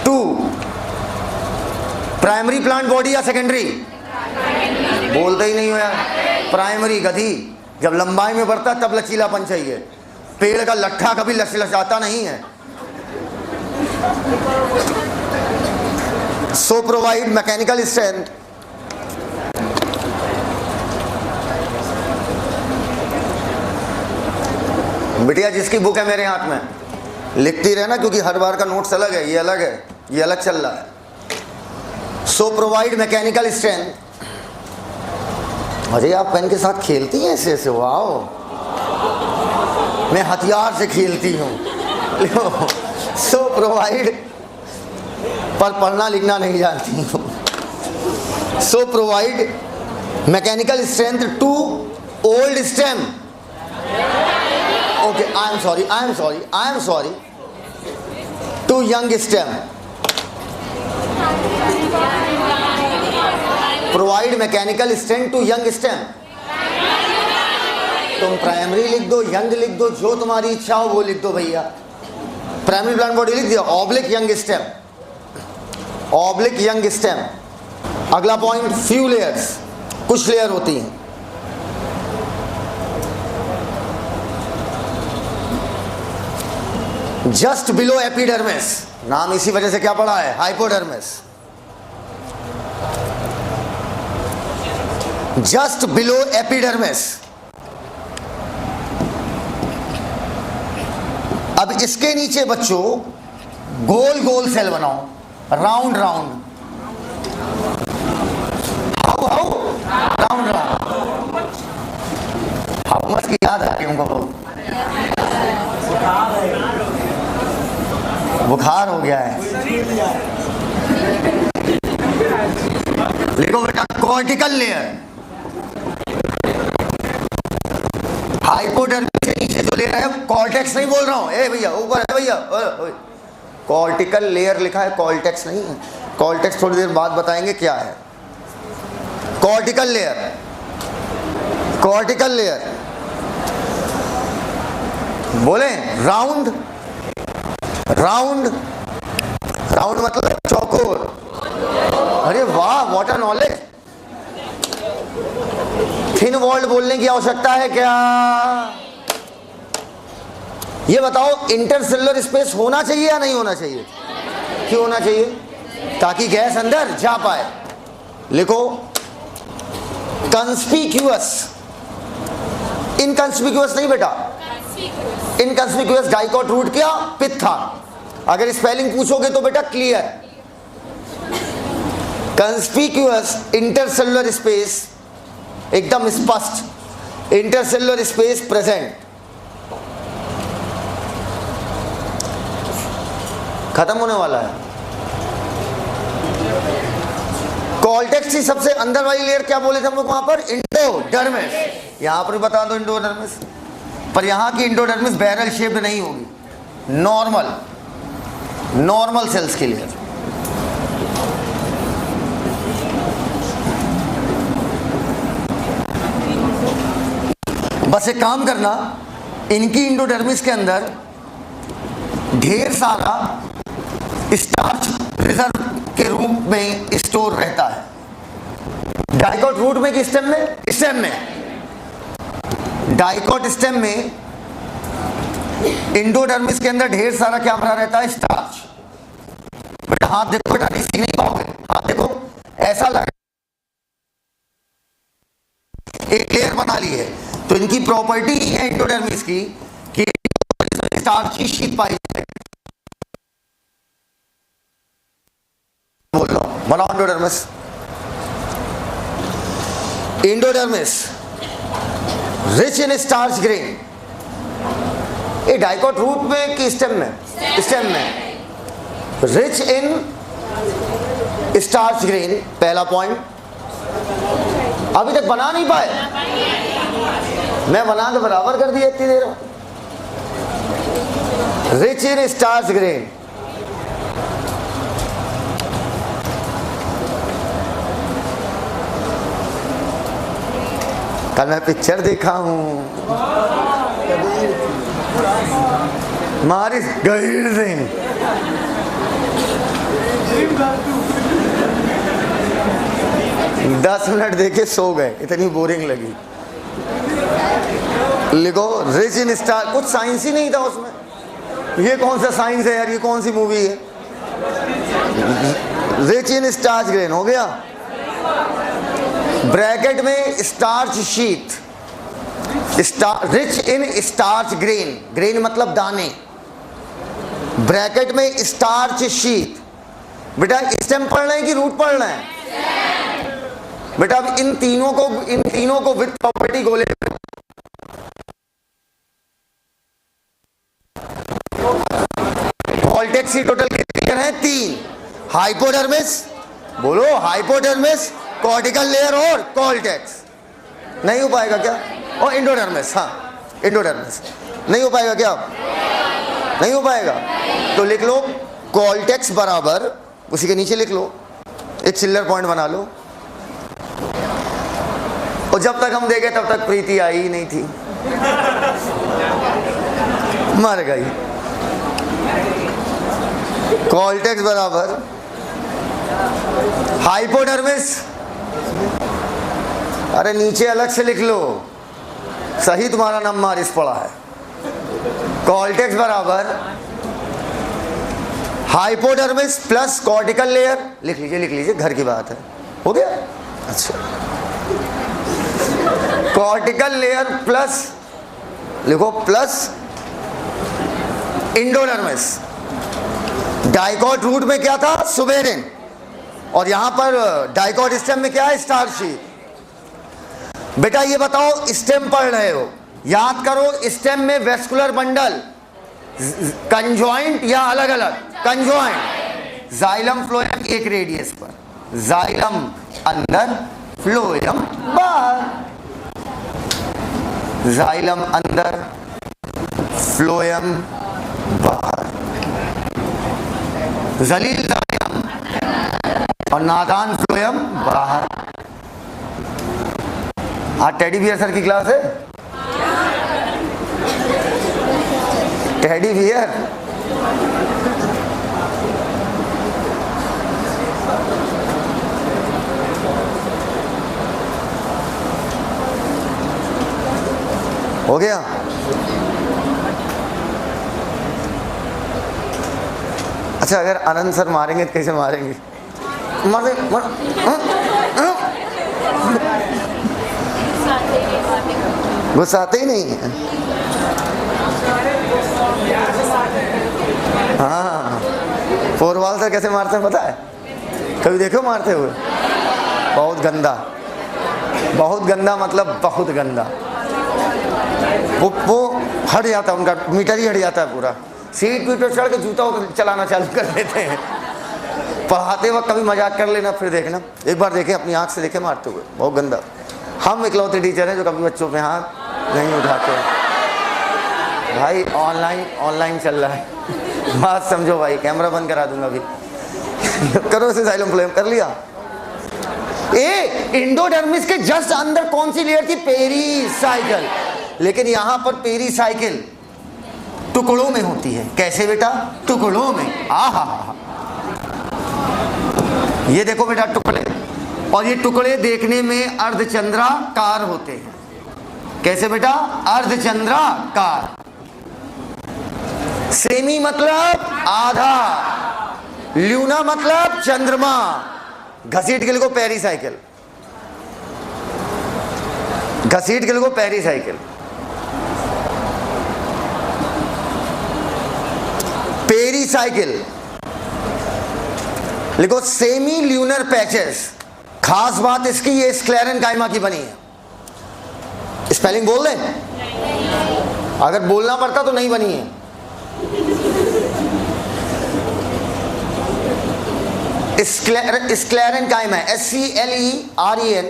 to primary plant body या सेकेंडरी? बोलते ही नहीं हो यार। प्राइमरी गधी, जब लंबाई में बढ़ता तब लचीलापन चाहिए। पेड़ का लट्ठा कभी लचलचाता नहीं है। सो प्रोवाइड मैकेनिकल स्ट्रेंथ बिटिया, जिसकी बुक है मेरे हाथ में, लिखती रहना, क्योंकि हर बार का नोट्स अलग है, ये अलग है, ये अलग चल रहा है। सो प्रोवाइड मैकेनिकल स्ट्रेंथ। अरे आप पेन के साथ खेलती हैं ऐसे ऐसे? वाओ, मैं हथियार से खेलती हूँ। सो प्रोवाइड, पर पढ़ना लिखना नहीं जानती हूँ। So provide mechanical strength to old stem. Okay, I am sorry, to young stem. Provide mechanical strength to young stem. तुम प्राइमरी लिख दो, यंग लिख दो, जो तुम्हारी इच्छा हो वो लिख दो भैया। प्राइमरी प्लांट बॉडी लिख दिया, oblique young stem, oblique young stem. अगला पॉइंट, फ्यू लेयर्स, कुछ लेयर होती हैं। जस्ट बिलो एपिडर्मिस, नाम इसी वजह से क्या पड़ा है? हाइपोडर्मिस। Just below epidermis. अब इसके नीचे बच्चों गोल गोल सेल बनाओ, round round, how round round. How की याद आती है हमको? बुखार हो गया है। लिखो बेटा, कॉर्टिकल लेयर। हाइपोडर्मिस से नीचे जो लेयर है, कॉर्टेक्स नहीं बोल रहा हूं, ए भैया ऊपर है भैया, कॉर्टिकल लेयर लिखा है, कॉर्टेक्स नहीं है। कॉर्टेक्स थोड़ी देर बाद बताएंगे क्या है। कॉर्टिकल लेयर, कॉर्टिकल लेयर बोले राउंड, राउंड, राउंड मतलब चौकोर। अरे वाह, what a knowledge. Thin walled बोलने की आवश्यकता है क्या? ये बताओ, इंटरसेलुलर स्पेस होना चाहिए या नहीं होना चाहिए? क्यों होना चाहिए? ताकि गैस अंदर जा पाए। लिखो कंस्पिक्यूअस, इनकंस्पिक्यूअस नहीं बेटा, इनकंस्पिक्यूअस डाइकॉट रूट क्या? पित्था। अगर स्पेलिंग पूछोगे तो बेटा क्लियर। कंस्पिक्यूअस, इंटरसेलुलर स्पेस एकदम स्पष्ट, इंटरसेलुलर स्पेस प्रेजेंट। खत्म होने वाला है। कॉर्टेक्स की सबसे अंदर वाली लेयर क्या बोले थे हम लोग वहां पर? इंडोडर्मिस। यहां पर बता दो इंडोडर्मिस, पर यहां की इंडोडर्मिस बैरल शेप्ड नहीं होगी, नॉर्मल, नॉर्मल सेल्स के लिए। बस एक काम करना, इनकी एंडोडर्मिस के अंदर ढेर सारा स्टार्च रिजर्व के रूप में स्टोर रहता है। डाइकोट रूट में कि स्टेम में? स्टेम में। डाइकोट स्टेम में एंडोडर्मिस के अंदर ढेर सारा क्या भरा रहता है? स्टार्च। बेटा हाथ देखो, बेटा सीख नहीं पाओगे, हाथ देखो, ऐसा लग एक लेयर बना ली है। तो इनकी प्रॉपर्टी है एंडोडर्मिस की कि स्टार्च की शीट पाई जाए। बोल लो, बनाओ endodermis. Endodermis rich in starch grain. ये डाइकोट रूट में कि स्टेम में? स्टेम में। रिच इन स्टार्च ग्रेन, पहला पॉइंट। अभी तक बना नहीं पाए, मैं बना के बराबर कर दिया इतनी देर में। रिच इन स्टार्च ग्रेन, कल मैं पिक्चर देखा हूं, मारिस गहीर सिंह। दस मिनट देखे सो गए, इतनी बोरिंग लगी। लिखो रिच इन स्टार, कुछ साइंस ही नहीं था उसमें। ये कौन सा साइंस है यार, ये कौन सी मूवी है? रिच इन स्टार्च ग्रेन हो गया। ब्रैकेट में starch sheet, rich in starch grain, grain मतलब दाने, ब्रैकेट में स्टार्च शीट। बेटा स्टेम पढ़ना है कि रूट पढ़ना है? बेटा अब इन तीनों को विद प्रॉपर्टी गोले वोल्टेक्स की टोटल कितनी है? 3। हाइपोडर्मिस, बोलो हाइपोडर्मिस, कॉर्टिकल लेयर और कॉर्टेक्स। नहीं हो पाएगा क्या? और एंडोडर्मिस, हाँ एंडोडर्मिस नहीं हो पाएगा क्या? नहीं हो पाएगा। तो लिख लो कॉर्टेक्स बराबर, उसी के नीचे लिख लो, एक चिल्लर पॉइंट बना लो। और जब तक हम देखे तब तक प्रीति आई ही नहीं थी, मर गई। कॉर्टेक्स बराबर हाइपोडर्मिस, अरे नीचे अलग से लिख लो, सही तुम्हारा नाम मारिस पड़ा है। कॉर्टेक्स बराबर हाइपोडर्मिस प्लस कॉर्टिकल लेयर, लिख लीजिए, घर की बात है, हो गया। अच्छा, कॉर्टिकल लेयर प्लस, लिखो प्लस एंडोडर्मिस। डाइकोट रूट में क्या था? सुबेरिन, और यहां पर डाइकोट स्टेम में क्या है? Starch sheet. बेटा ये बताओ, स्टेम पढ़ रहे हो, याद करो स्टेम में वेस्कुलर बंडल कंजॉइंट या अलग अलग? कंजॉइंट। जाइलम फ्लोएम एक रेडियस पर, जाइलम अंदर, फ्लोएम बाहर, जाइलम अंदर, फ्लोएम बाहर। जलील जाइलम और नादान फ्लोएम बाहर। आज टेडी बियर सर की क्लास है? टेडी बियर, हो गया। अच्छा, अगर आनंद सर मारेंगे तो कैसे मारेंगे? गुस्साते ही नहीं है। हाँ, फोरवाल सर कैसे मारते हैं पता है? कभी देखो मारते हुए? बहुत गंदा, बहुत गंदा, मतलब बहुत गंदा। वो हट जाता है, उनका मीटर ही हट जाता है पूरा। सीट पर चढ़ के जूता चलाना चालू कर देते हैं। पढ़ाते वक्त कभी मजाक कर लेना, फिर देखना, एक बार देखें, अपनी आंख से देखें मारते हुए, बहुत गंदा। हम इकलौते टीचर हैं जो कभी बच्चों पे हाथ नहीं उठाते हैं। भाई ऑनलाइन चल रहा है, बात समझो भाई, कैमरा बंद करा दूंगा अभी। करो से जाइलम फ्लोएम कर लिया। एंडोडर्मिस के जस्ट अंदर कौन सी लेयर थी? पेरीसाइकल। लेकिन यहां पर पेरीसाइकिल टुकड़ों में होती है। कैसे बेटा? टुकड़ों में। आहा, ये देखो बेटा टुकड़े, और ये टुकड़े देखने में अर्धचंद्राकार होते हैं। कैसे बेटा? अर्धचंद्राकार। सेमी मतलब आधा, ल्यूना मतलब चंद्रमा। घसीट के लिखो पेरीसाइकिल, घसीट के लिखो पेरीसाइकिल। पेरीसाइकिल लिखो सेमी ल्यूनर पैचेस। खास बात इसकी, ये स्क्लेरेनकाइमा की बनी है। स्पेलिंग बोल दें? अगर बोलना पड़ता तो नहीं बनी है। Sclerenchyma, SCLEREN।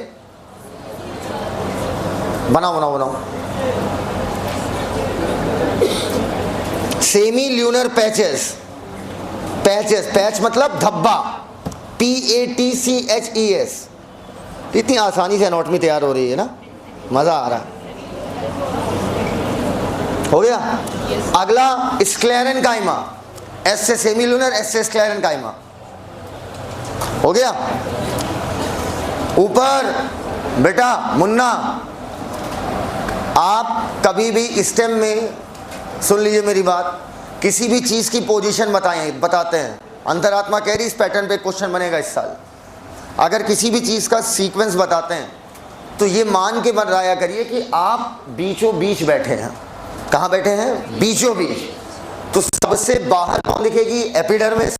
बनाओ बनाओ बनाओ। Semi lunar patches, patches, patch मतलब धब्बा, PATCHES। इतनी आसानी से एनाटॉमी तैयार हो रही है ना, मजा आ रहा है। हो गया? अगला स्क्लेरेनकाइमा, S से सेमी ल्यूनर, S से स्क्लेरेनकाइमा। हो गया? ऊपर बेटा मुन्ना, आप कभी भी स्टेम में सुन लीजिए मेरी बात, किसी भी चीज की पोजीशन बताते हैं, अंतरात्मा कह रही इस पैटर्न पे क्वेश्चन बनेगा इस साल। अगर किसी भी चीज का सीक्वेंस बताते हैं तो ये मान के बनाया करिए कि आप बीचों बीच बैठे हैं। कहाँ बैठे हैं? बीचों बीच। तो सबसे बाहर कौन दिखेगी? एपिडर्मिस,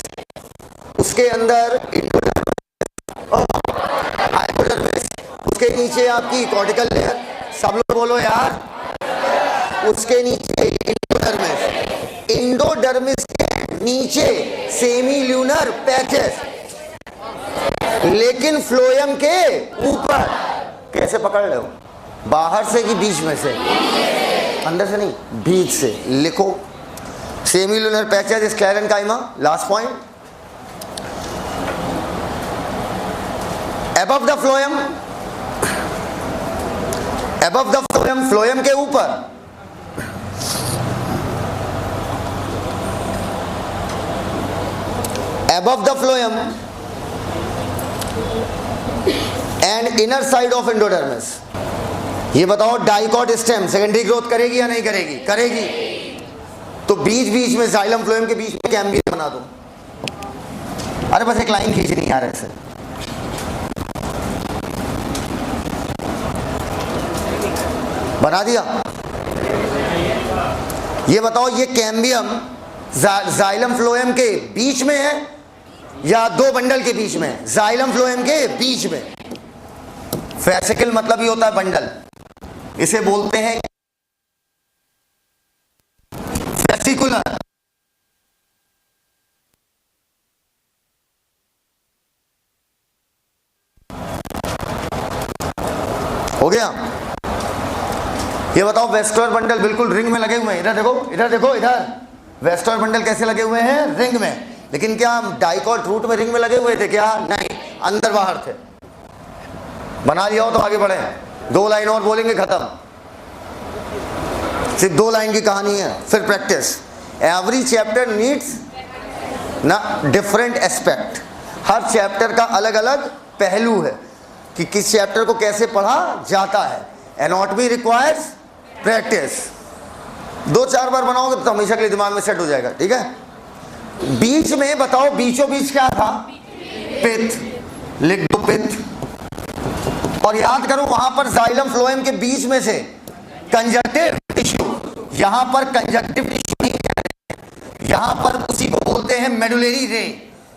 उसके अंदर हाइपोडर्मिस, उसके नीचे आपकी कॉर्टिकल लेयर। सब लोग बोलो यार। उसके नीचे इंडोडर्मिस, इंडोडर्मिस के नीचे सेमी ल्यूनर पैचेस, लेकिन फ्लोएम के ऊपर। कैसे पकड़ रहे हो? बाहर से कि बीच में से? अंदर से नहीं, बीच से। लिखो semi lunar patches, sclerenchyma. Last point, above the phloem, above the phloem, phloem के ऊपर, above the phloem and inner side of endodermis। ये बताओ डाइकॉट स्टेम सेकेंडरी ग्रोथ करेगी या नहीं करेगी? करेगी। तो बीच बीच में जाइलम फ्लोएम के बीच में कैम्बियम बना दो। अरे बस एक लाइन खींचनी यार ऐसे। बना दिया? ये बताओ ये कैम्बियम जाइलम फ्लोएम के बीच में है या दो बंडल के बीच में? जाइलम फ्लोएम के बीच में। वेसिकल मतलब ही होता है बंडल, इसे बोलते हैं वेसिकुलर। हो गया? ये बताओ वेस्कुलर बंडल बिल्कुल रिंग में लगे हुए हैं। इधर देखो, इधर देखो, इधर वेस्कुलर बंडल कैसे लगे हुए हैं? रिंग में। लेकिन क्या हम डाइकॉट रूट में रिंग में लगे हुए थे क्या? नहीं, अंदर बाहर थे। बना लिया हो तो आगे बढ़े। 2 लाइन और बोलेंगे, खत्म। सिर्फ 2 लाइन की कहानी है, फिर प्रैक्टिस। एवरी चैप्टर नीड्स ना डिफरेंट एस्पेक्ट। हर चैप्टर का अलग अलग पहलू है कि किस चैप्टर को कैसे पढ़ा जाता है। Anatomy requires practice. 2-4 बार बनाओगे तो हमेशा के लिए दिमाग में सेट हो जाएगा। ठीक है? बीच में बताओ, बीचों बीच क्या था? पित्त। लिख दो पित्त। और याद करो वहां पर जाइलम फ्लोएम के बीच में से कंजक्टिव टिश्यू, यहां पर कंजक्टिव टिश्यू नहीं है, यहां पर उसी को बोलते हैं मेडुलरी रे।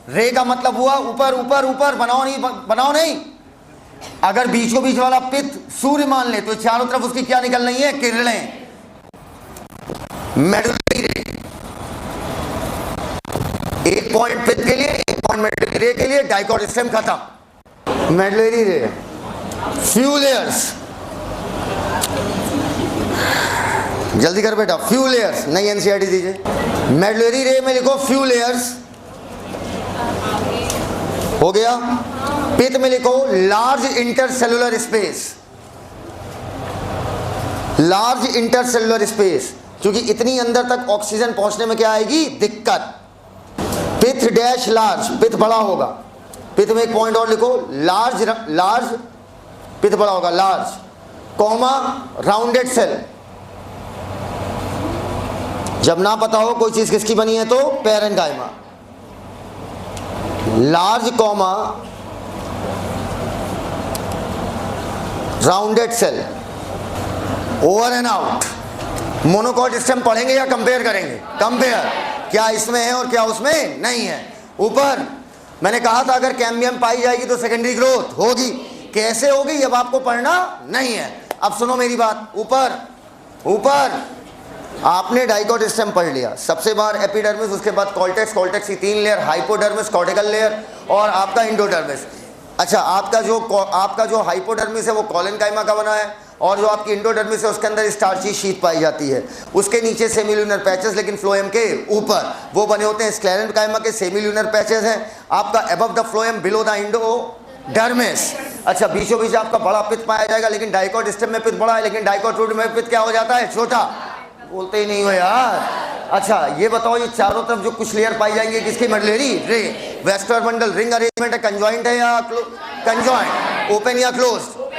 रे का मतलब हुआ ऊपर ऊपर ऊपर। बनाओ नहीं, बनाओ नहीं। अगर बीचों बीच वाला पित्त सूर्य मान ले तो चारों तरफ उसकी क्या निकल रही है? किरणें। मेडुलरी रे। 1 पॉइंट पित्त के लिए, 1 पॉइंट मेडुलरी रे के लिए। डाइकॉट स्टेम खत्म। मेडुलरी रे फ्यू लेयर्स। जल्दी कर बेटा, फ्यू लेयर्स। नई एनसीईआरटी दीजिए। मेडुलरी रे में लिखो फ्यू लेयर्स। हो गया? पित्त में लिखो large intercellular space. Large intercellular space, क्योंकि इतनी अंदर तक ऑक्सीजन पहुंचने में क्या आएगी, दिक्कत। पिथ डैश लार्ज, पिथ बड़ा होगा, पिथ में एक पॉइंट और लिखो, लार्ज, लार्ज पिथ बड़ा होगा, लार्ज, कॉमा राउंडेड सेल। जब ना पता हो कोई चीज किसकी बनी है तो parenchyma, large comma rounded cell, over and out. Monocot stem पढ़ेंगे या कंपेयर करेंगे? कंपेयर, क्या इसमें है और क्या उसमें नहीं है। ऊपर मैंने कहा था अगर कैम्बियम पाई जाएगी तो सेकेंडरी ग्रोथ होगी, कैसे होगी अब आपको पढ़ना नहीं है। अब सुनो मेरी बात, ऊपर ऊपर आपने डाइकोट स्टेम पढ़ लिया, सबसे बाहर एपिडर्मिस, उसके बाद कॉर्टेक्स, कॉर्टेक्स की 3 लेयर, हाइपोडर्मिस, कॉर्टिकल लेयर और आपका इंडोडर्मिस। अच्छा, आपका जो हाइपोडर्मिस है वो कॉलेनकाइमा का बना है और जो आपकी इंडोडर्मिस है उसके अंदर स्टार्ची शीट पाई जाती है, उसके नीचे सेमील्यूनर पैचेस, लेकिन फ्लोएम के ऊपर वो बने होते हैं स्क्लेरेंकाइमा के सेमील्यूनर पैचेस हैं आपका above the phloem below the endodermis. अच्छा, बीचों बीच आपका बड़ा पित्त पाया जाएगा, लेकिन डाइकोट स्टेम में पित्त बड़ा है, लेकिन डाइकोट रूट में पित्त क्या हो जाता है, छोटा। बोलते ही नहीं हो यार। अच्छा ये बताओ, ये चारों तरफ जो कुछ लेयर पाई जाएंगे किसकी मेडुलरी, रे वेस्कुलर बंडल, रिंग अरेंजमेंट है, कंजॉइंट है या कंजॉइंट, ओपन या क्लोज्ड,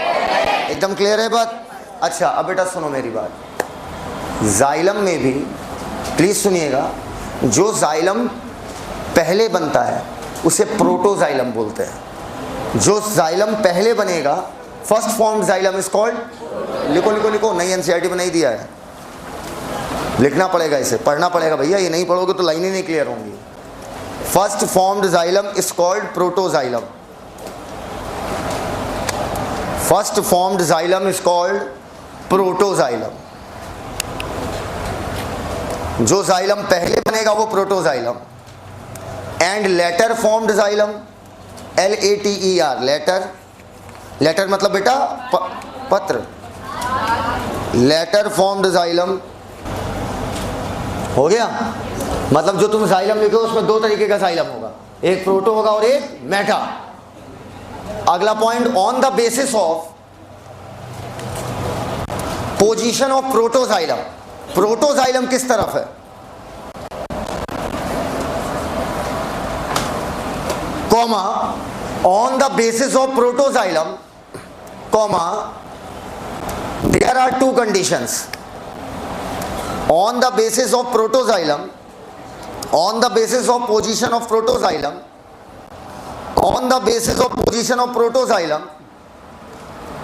एकदम क्लियर है बात। अच्छा अब बेटा सुनो मेरी बात, जाइलम में भी प्लीज सुनिएगा, जो जाइलम पहले बनता है उसे प्रोटोजाइलम बोलते हैं। जो जाइलम पहले बनेगा, first form xylem is called, लिखो लिखो लिखो, नई एनसीईआरटी में नहीं दिया है, लिखना पड़ेगा, इसे पढ़ना पड़ेगा भैया, ये नहीं पढ़ोगे तो लाइनें नहीं क्लियर होंगी। First formed xylem is called protoxylem, first formed xylem is called protoxylem. जो जाइलम पहले बनेगा वो protoxylem. And later formed xylem, LATER, later, later मतलब बेटा पत्र, लेटर फॉर्म्ड जाइलम हो गया। मतलब जो तुम जाइलम लिखो उसमें 2 तरीके का जाइलम होगा, एक प्रोटो होगा और एक मेटा। अगला point, on the basis of position of protoxylem, protoxylem किस तरफ है, comma on the basis of protoxylem, comma there are 2 conditions. On the basis of protoxylem, on the basis of position of protoxylem, on the basis of position of protoxylem,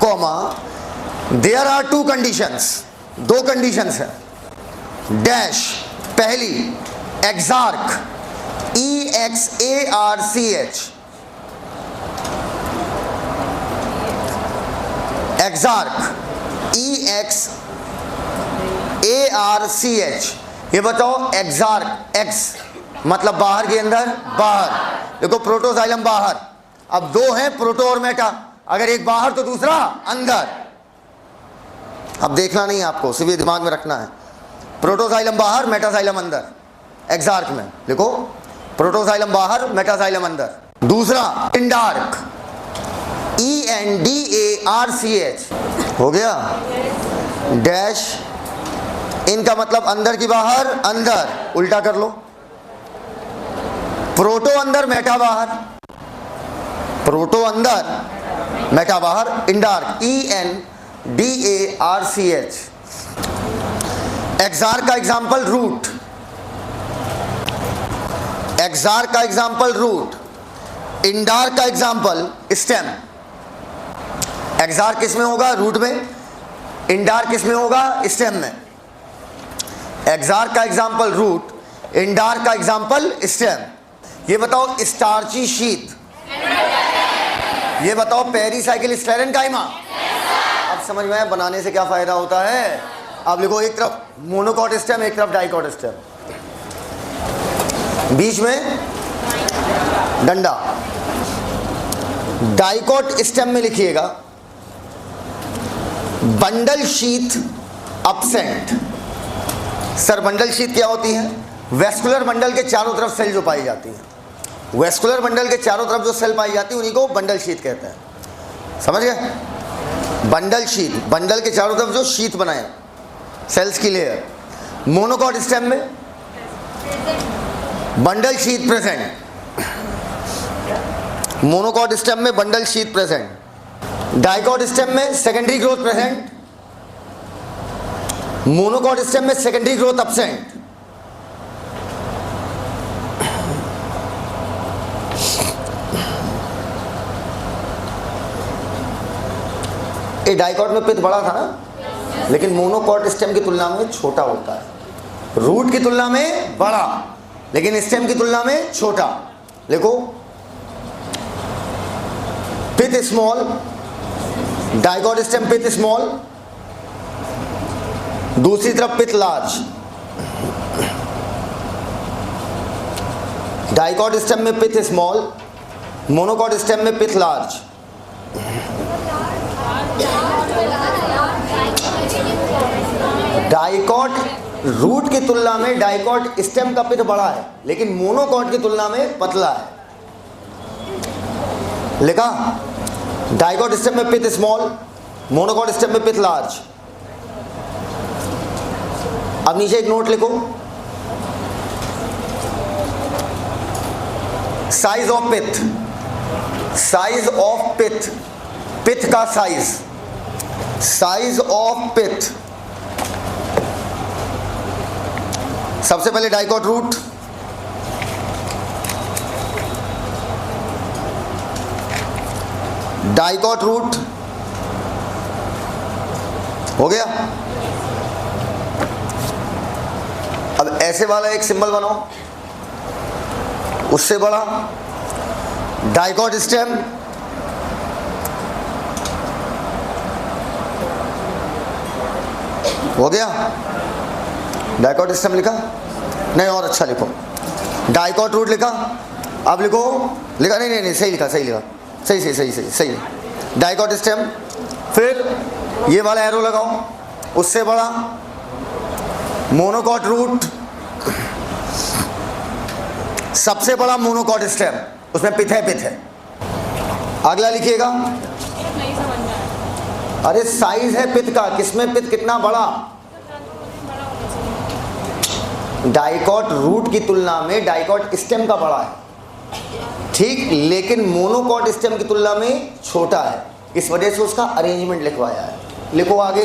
comma, there are 2 conditions, 2 conditions है, dash, पहली exarch, EXARCH, exarch, EXARCH, ये बताओ एक्सार्क, x मतलब बाहर के अंदर, बाहर, देखो प्रोटोजाइलम बाहर, अब 2 हैं प्रोटो और मेटा, अगर एक बाहर तो दूसरा अंदर। अब देखना नहीं आपको, सिर्फ ये दिमाग में रखना है, प्रोटोजाइलम बाहर, मेटाजाइलम अंदर। एक्सार्क में लिखो प्रोटोजाइलम बाहर, मेटाजाइलम अंदर। दूसरा इंडार्क, ENDARCH, हो गया, डैश, इनका मतलब अंदर की बाहर, अंदर, उल्टा कर लो, प्रोटो अंदर मेटा बाहर, प्रोटो अंदर मेटा बाहर, इंडार्क, ENDARCH। एक्सार्क का एग्जाम्पल रूट, एक्सार्क का एग्जाम्पल रूट, इंडार्क का एग्जाम्पल स्टेम। एक्सार्क किस में होगा, रूट में, इंडार्क किस में होगा, स्टेम में। एक्सार्क का एग्जाम्पल रूट, इंडार्क का एग्जाम्पल स्टेम। ये बताओ स्टार्ची शीट, ये बताओ पेरीसाइकिल स्क्लेरेन्काइमा। अब समझ में आया बनाने से क्या फायदा होता है। अब लिखो, एक तरफ मोनोकॉट स्टेम, एक तरफ डाइकॉट स्टेम, बीच में डंडा। डाइकॉट स्टेम में लिखिएगा bundle sheath absent. Sir bundle sheath क्या होती है, वेस्कुलर बंडल के चारों तरफ सेल जो पाई जाती है, वेस्कुलर बंडल के चारों तरफ जो सेल पाई जाती है उन्हीं को बंडल शीथ कहते हैं, समझ गए। बंडल शीथ, बंडल के चारों तरफ जो शीथ बनाए सेल्स की लेयर। मोनोकॉट स्टेम में bundle sheath present, monocot stem में bundle sheath present. Dicot stem में secondary growth present, monocot stem में सेकेंडरी ग्रोथ एब्सेंट। ये डाइकॉट में पित्त बड़ा था ना, लेकिन मोनोकॉट स्टेम की तुलना में छोटा होता है। रूट की तुलना में बड़ा, लेकिन स्टेम की तुलना में छोटा। देखो, पित्त स्मॉल, डाइकॉट स्टेम पित्त स्मॉल, दूसरी तरफ पित्त लार्ज। डाइकॉट स्टेम में पित्त स्मॉल, मोनोकॉट स्टेम में पित्त लार्ज। डाइकॉट रूट की तुलना में डाइकॉट स्टेम का पित्त बड़ा है, लेकिन मोनोकॉट की तुलना में पतला है। लिखा, डाइकॉट स्टेम में पित्त स्मॉल, मोनोकॉट स्टेम में पित्त लार्ज। अब नीचे एक नोट लिखो, साइज ऑफ पित्त, साइज ऑफ पित्त, पित्त का साइज, साइज ऑफ पित्त। सबसे पहले डाइकॉट रूट, डाइकॉट रूट हो गया। अब ऐसे वाला एक सिंबल बनाओ, उससे बड़ा डाइकॉट स्टेम, हो गया। डाइकॉट स्टेम लिखा, नहीं और अच्छा लिखो, डाइकॉट रूट लिखा। अब लिखो, लिखा नहीं नहीं नहीं सही लिखा, सही लिखा, सही सही सही सही सही। डाइकॉट स्टेम, फिर ये वाला एरो लगाओ, उससे बड़ा मोनोकॉट रूट, सबसे बड़ा मोनोकॉट स्टेम, उसमें पित्त है, पित्त है। अगला लिखिएगा, अरे साइज है पित्त का, किसमें पित्त कितना बड़ा। डाइकॉट रूट की तुलना में डाइकॉट स्टेम का बड़ा है, ठीक, लेकिन मोनोकॉट स्टेम की तुलना में छोटा है, इस वजह से उसका अरेंजमेंट लिखवाया है। लिखो आगे,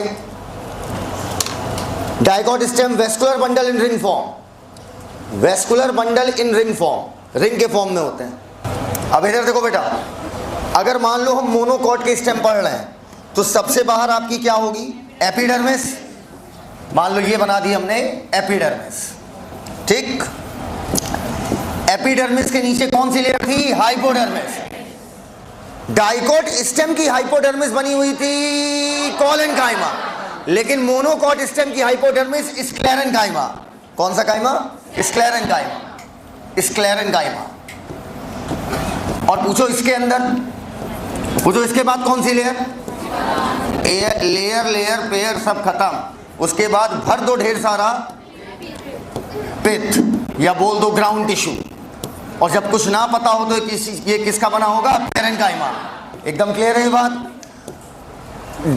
dicot stem vascular bundle in ring form, vascular bundle in ring form, ring के फॉर्म में होते हैं। अब इधर देखो बेटा, अगर मान लो हम मोनोकॉट के स्टेम पढ़ रहे हैं तो सबसे बाहर आपकी क्या होगी, एपिडर्मिस। मान लो ये बना दी हमने एपिडर्मिस, ठीक। एपिडर्मिस के नीचे कौन सी लेयर थी, हाइपोडर्मिस। डाइकॉट स्टेम की हाइपोडर्मिस बनी हुई थी कोलेनकाइमा, लेकिन मोनोकॉट स्टेम की हाइपोडर्मिस स्क्लेरेनकाइमा। कौन सा काइमा, स्क्लेरेनकाइमा, स्क्लेरेनकाइमा। और पूछो इसके अंदर, पूछो इसके बाद कौन सी लेयर, लेयर लेयर पेयर सब खत्म, उसके बाद भर दो ढेर सारा पित्त, या बोल दो ग्राउंड टिश्यू। और जब कुछ ना पता हो तो ये किसका बना होगा, पेरेन्काइमा। एकदम क्लियर है ये बात।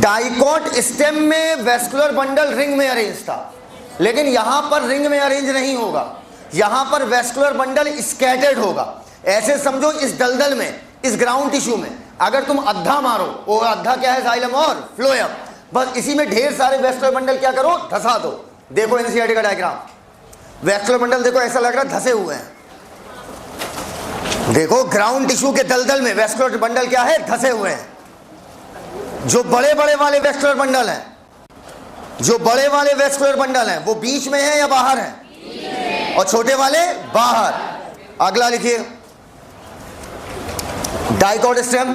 डाइकॉट स्टेम में वेस्कुलर बंडल रिंग में अरेंज था, लेकिन यहां पर रिंग में अरेंज नहीं होगा, यहां पर वेस्कुलर बंडल स्कैटर्ड होगा। ऐसे समझो, इस दलदल में, इस ग्राउंड टिश्यू में अगर तुम अद्धा मारो, वो अद्धा क्या है, जाइलम और फ्लोएम, बस इसी में ढेर सारे वेस्कुलर बंडल क्या करो, धसा दो। देखो एनसीईआरटी का डायग्राम, वेस्कुलर बंडल देखो ऐसा लग रहा है धसे हुए हैं। देखो ग्राउंड टिश्यू के दलदल में वेस्कुलर बंडल क्या है, धसे हुए हैं। जो बड़े बड़े वाले वेस्कुलर बंडल हैं, जो बड़े वाले वेस्कुलर बंडल हैं, वो बीच में है या बाहर है, और छोटे वाले बाहर। अगला लिखिए, dicot stem,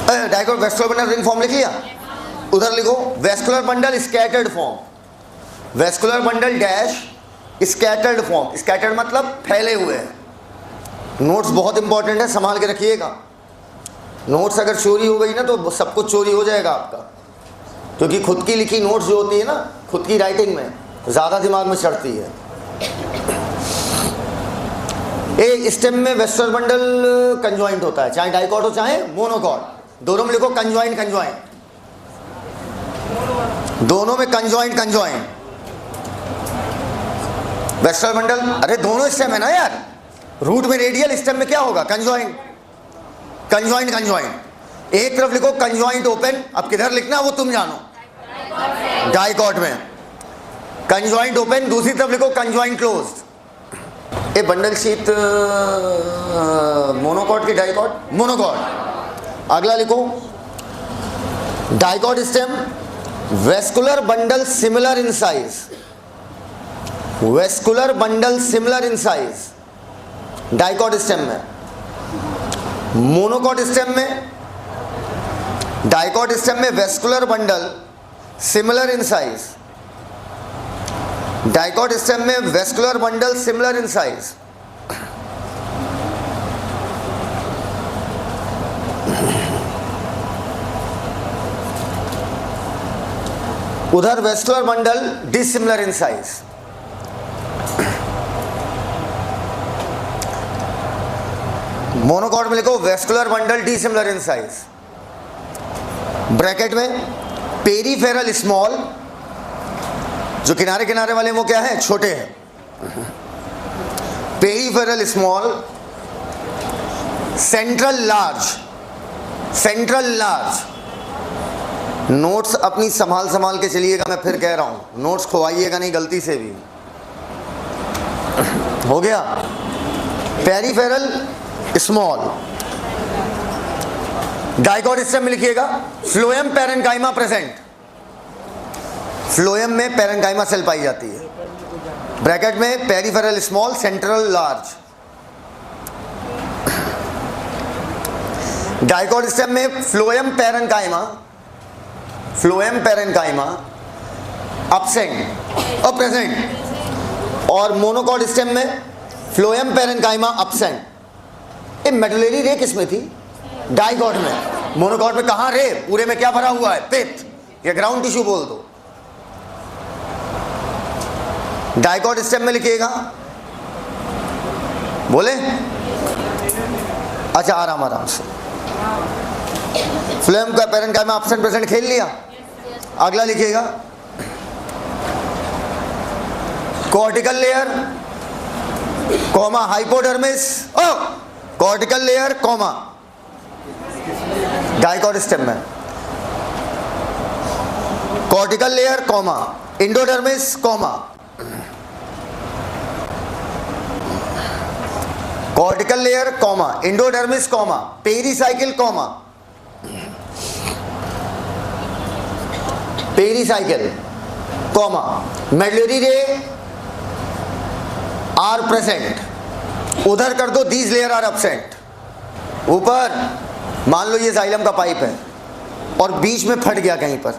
dicot vascular bundle ring form लिख लिया। उधर लिखो vascular bundle scattered form, vascular bundle dash scattered form. Scattered मतलब फैले हुए हैं। नोट्स बहुत इंपॉर्टेंट है, संभाल के रखिएगा। नोट्स अगर चोरी हो गई ना तो सब कुछ चोरी हो जाएगा आपका, क्योंकि खुद की लिखी नोट्स जो होती है ना, खुद की राइटिंग में ज़्यादा दिमाग में चढ़ती है। ए स्टेम में वेस्कुलर बंडल कंजॉइंट होता है, चाहे डाइकॉट हो चाहे मोनोकॉट, दोनों में लिखो कंजॉइंट, कंजॉइंट। दोनों में कंजॉइंट कंजॉइंट। वेस्ट्रल बंडल, अरे दोनों स्टेम है ना यार, रूट में रेडियल, स्टेम में क्या होगा, कंजॉइंट कंजॉइंट कंजॉइंट। एक तरफ लिखो कंजॉइंट ओपन, अब किधर लिखना वो तुम जानो, डाइकॉट में कंजॉइंट ओपन, दूसरी तरफ लिखो conjoint closed. A bundle sheath monocot की डाइकॉट, मोनोकॉट। अगला लिखो dicot stem, vascular bundle similar in size, vascular bundle similar in size dicot stem में। मोनोकॉट स्टेम में, डाइकॉट स्टेम में vascular bundle similar in size, dicot stem में vascular bundle similar in size. उधर vascular bundle dissimilar in size. Monocot में लिखो vascular bundle dissimilar in size, bracket में peripheral small, जो किनारे किनारे वाले वो क्या है, छोटे हैं, peripheral small, central large, central large. Notes अपनी संभाल संभाल के चलिएगा, मैं फिर कह रहा हूं, नोट्स खोवाइएगा नहीं गलती से भी, हो गया। पेरीफेरल स्मॉल, डाइकॉट स्टेम में लिखिएगा फ्लोएम पैरेन्काइमा प्रेजेंट, फ्लोएम में पैरेन्काइमा सेल पाई जाती है, ब्रैकेट में peripheral small central large. Dicot stem में phloem parenchyma, phloem parenchyma absent और प्रेजेंट, और मोनोकॉट स्टेम में फ्लोएम पैरेन्काइमा अब्सेंट। ये मेडुलरी रे किसमें थी, डाइकॉट में। मोनोकॉट में कहां रे, पूरे में क्या भरा हुआ है, पित्त या ग्राउंड टिश्यू बोल दो। डाइकॉट स्टेम में लिखिएगा, बोले अच्छा आराम आराम से। फ्लोएम का पैरेन्काइमा अब्सेंट प्रेजेंट खेल लिया। अगला लिखिएगा कॉर्टिकल लेयर कॉमा हाइपोडर्मिस, ओ cortical layer comma dicot stem में cortical layer comma endodermis comma cortical layer comma endodermis comma pericycle comma pericycle comma medullary ray are present. उधर कर दो दीज लेयर आर एब्सेंट। ऊपर मान लो ये xylem का pipe है और बीच में फट गया कहीं पर,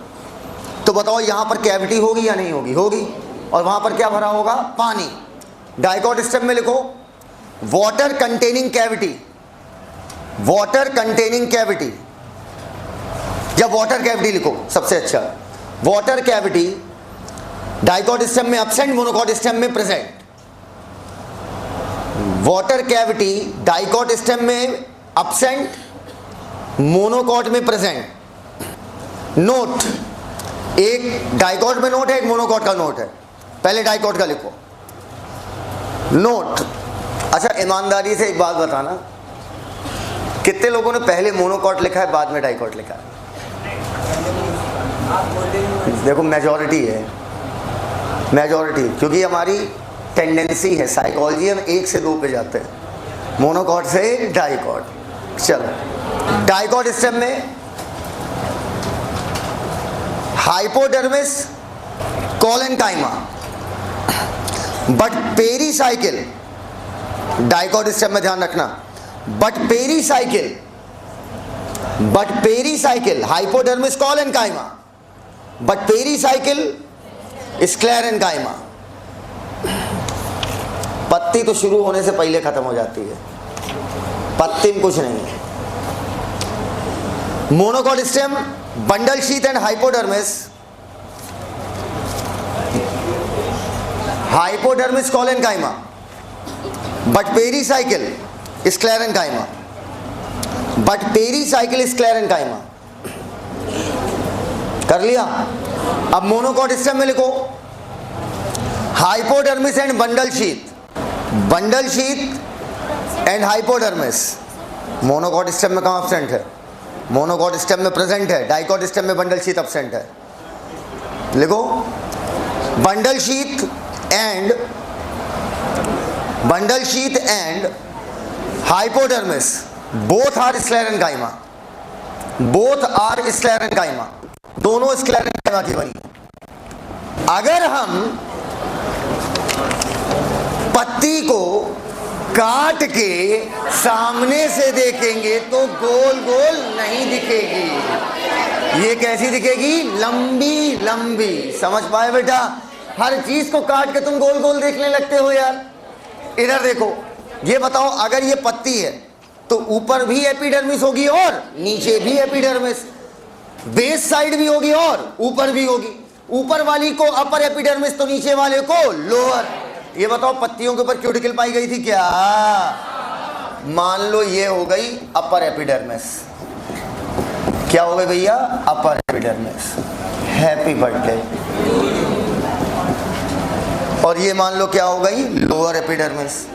तो बताओ यहां पर कैविटी होगी या नहीं होगी, होगी, और वहां पर क्या भरा होगा, पानी। डाइकॉट स्टेम में लिखो water containing cavity, water containing cavity, या वाटर कैविटी लिखो सबसे अच्छा, वाटर कैविटी। डाइकॉट स्टेम में एब्सेंट, मोनोकॉट स्टेम में present. Water cavity dicot stem में एब्सेंट, मोनोकॉट में प्रेजेंट। नोट, एक डाइकॉट में नोट है, एक मोनोकॉट का नोट है। पहले डाइकॉट का लिखो नोट। अच्छा ईमानदारी से एक बात बताना, कितने लोगों ने पहले मोनोकॉट लिखा है बाद में डाइकॉट लिखा है? देखो मेजॉरिटी है, मेजॉरिटी, क्योंकि हमारी टेंडेंसी है साइकोलॉजी, हम 1 से 2 पे जाते हैं, मोनोकॉट से डाइकॉट। चलो डाइकॉट स्टेम में hypodermis collenchyma, but pericycle, dicot stem में ध्यान रखना, but pericycle hypodermis collenchyma, but pericycle sclerenchyma. पत्ती तो शुरू होने से पहले खत्म हो जाती है, पत्ती में कुछ नहीं है। Monocot stem bundle sheath and hypodermis, hypodermis collenchyma, but pericycle sclerenchyma, but pericycle sclerenchyma. कर लिया? अब मोनोकॉट स्टेम में लिखो hypodermis and bundle sheath and hypodermis. Monocot stem में कहाँ एब्सेंट है? मोनोकॉट स्टेम में प्रेजेंट है, डाइकॉट स्टेम में बंडल शीथ एब्सेंट है। लिखो bundle sheath and hypodermis both are sclerenchyma, दोनों स्क्लेरेन्काइमा की बनी। अगर हम पत्ती को काट के सामने से देखेंगे तो गोल गोल नहीं दिखेगी, ये कैसी दिखेगी? लंबी लंबी। समझ पाए बेटा? हर चीज को काट के तुम गोल गोल देखने लगते हो यार। इधर देखो, ये बताओ अगर ये पत्ती है तो ऊपर भी एपिडर्मिस होगी और नीचे भी एपिडर्मिस, बेस साइड भी होगी और ऊपर भी होगी। ऊपर वाली को अपर एपिडर्मिस तो नीचे वाले को लोअर। ये बताओ पत्तियों के ऊपर क्यूटिकल पाई गई थी क्या? मान लो ये हो गई अपर एपिडर्मिस। क्या हो गई भैया? Upper epidermis. Happy birthday. और ये मान लो क्या हो गई? Lower epidermis.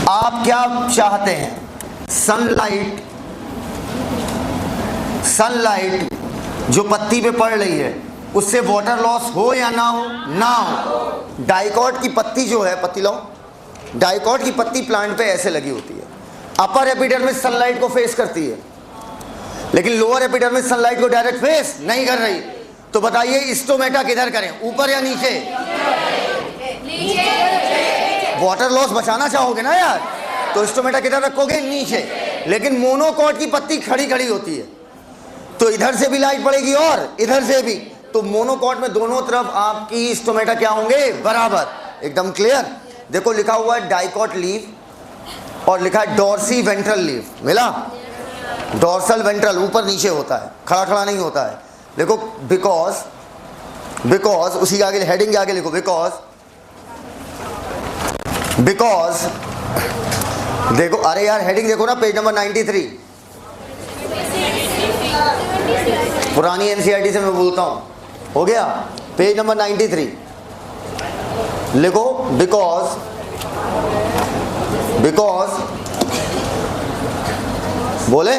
आप क्या चाहते हैं? सनलाइट जो पत्ती पे पड़ रही है उससे वाटर लॉस हो या ना हो? ना हो। डाइकॉट की पत्ती जो है, पत्ती लो, डाइकॉट की पत्ती प्लांट पे ऐसे लगी होती है। अपर एपिडर्मिस सनलाइट को फेस करती है, लेकिन लोअर एपिडर्मिस सनलाइट को डायरेक्ट फेस नहीं कर रही। तो बताइए स्टोमेटा किधर करें, ऊपर या नीचे? वाटर लॉस बचाना चाहोगे ना यार, तो स्टोमेटा किधर रखोगे? नीचे। लेकिन मोनोकॉट की पत्ती खड़ी खड़ी होती है, तो इधर से भी लाइट पड़ेगी और इधर से भी। तो मोनोकॉट में दोनों तरफ आपकी स्टोमेटा क्या होंगे? बराबर। एकदम क्लियर? देखो लिखा हुआ है डाइकॉट लीफ और लिखा है डॉर्सी वेंट्रल लीफ। मिला? डॉर्सल वेंट्रल ऊपर नीचे होता है, खड़ा खड़ा नहीं होता है। देखो बिकॉज उसी आगे हेडिंग के आगे लिखो बिकॉज देखो, अरे यार हेडिंग देखो ना, पेज नंबर 93। पुरानी एनसीईआरटी से मैं बोलता हूं, हो गया? पेज नंबर 93 लिखो बिकॉज बोले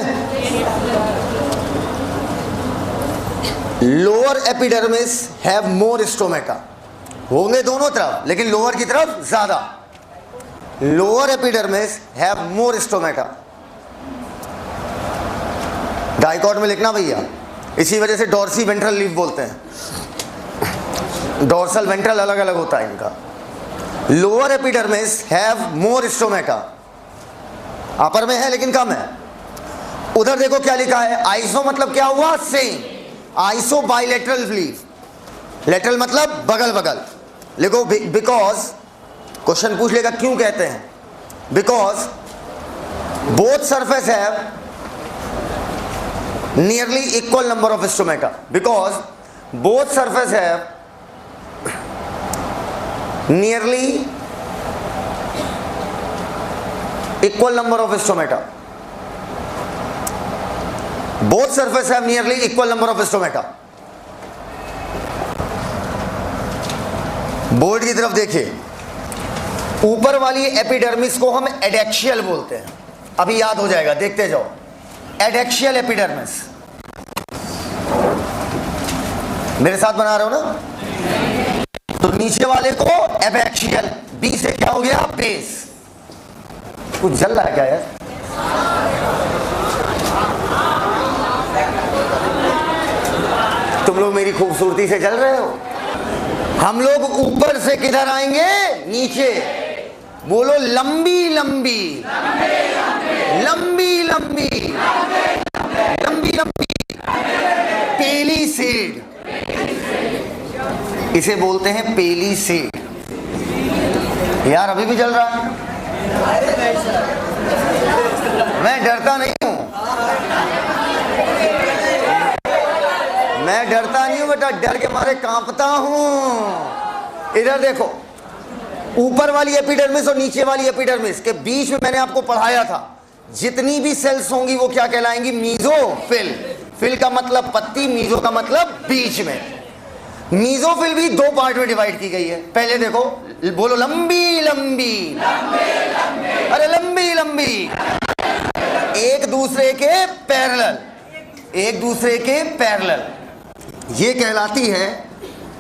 lower epidermis have more stomata. होंगे दोनों तरफ, लेकिन लोअर की तरफ ज्यादा। Lower epidermis have more stomata. Dicot में लिखना भैया, इसी वजह से डॉर्सी वेंट्रल लीफ बोलते हैं। डॉर्सल वेंट्रल अलग अलग होता है इनका। Lower epidermis have more stomata, upper में है लेकिन कम है। उधर देखो क्या लिखा है, आइसो मतलब क्या हुआ? Same. Iso bilateral leaf, lateral मतलब बगल बगल। लिखो बिकॉज, क्वेश्चन पूछ लेगा क्यों कहते हैं? Because both surface have nearly equal number of stomata, because both surface have nearly equal number of stomata. Both surface have nearly equal number of stomata. Board की तरफ देखिए, ऊपर वाली एपिडर्मिस को हम एडेक्शियल बोलते हैं। अभी याद हो जाएगा, देखते जाओ। एडेक्शियल एपिडर्मिस, मेरे साथ बना रहे हो ना? तो नीचे वाले को एबैक्शियल, बी से क्या हो गया? बेस। कुछ जल रहा है क्या यार? तुम लोग मेरी खूबसूरती से जल रहे हो। हम लोग ऊपर से किधर आएंगे? नीचे। बोलो लंबी लंबी, लंबी लंबी, लंबी लंबी, पेली सेड। इसे बोलते हैं पेली सेड। यार अभी भी जल रहा है। मैं डरता नहीं हूं, मैं डरता नहीं हूं बेटा, डर के मारे कांपता हूं। इधर देखो, ऊपर वाली एपिडर्मिस और नीचे वाली एपिडर्मिस के बीच में मैंने आपको पढ़ाया था, जितनी भी सेल्स होंगी वो क्या कहलाएंगी? मीजोफिल। फिल का मतलब पत्ती, मीजो का मतलब बीच में। मीजोफिल भी दो पार्ट में डिवाइड की गई है। पहले देखो, बोलो लंबी लंबी, अरे लंबी लंबी, एक दूसरे के पैरेलल, एक दूसरे के पैरेलल, ये कहलाती है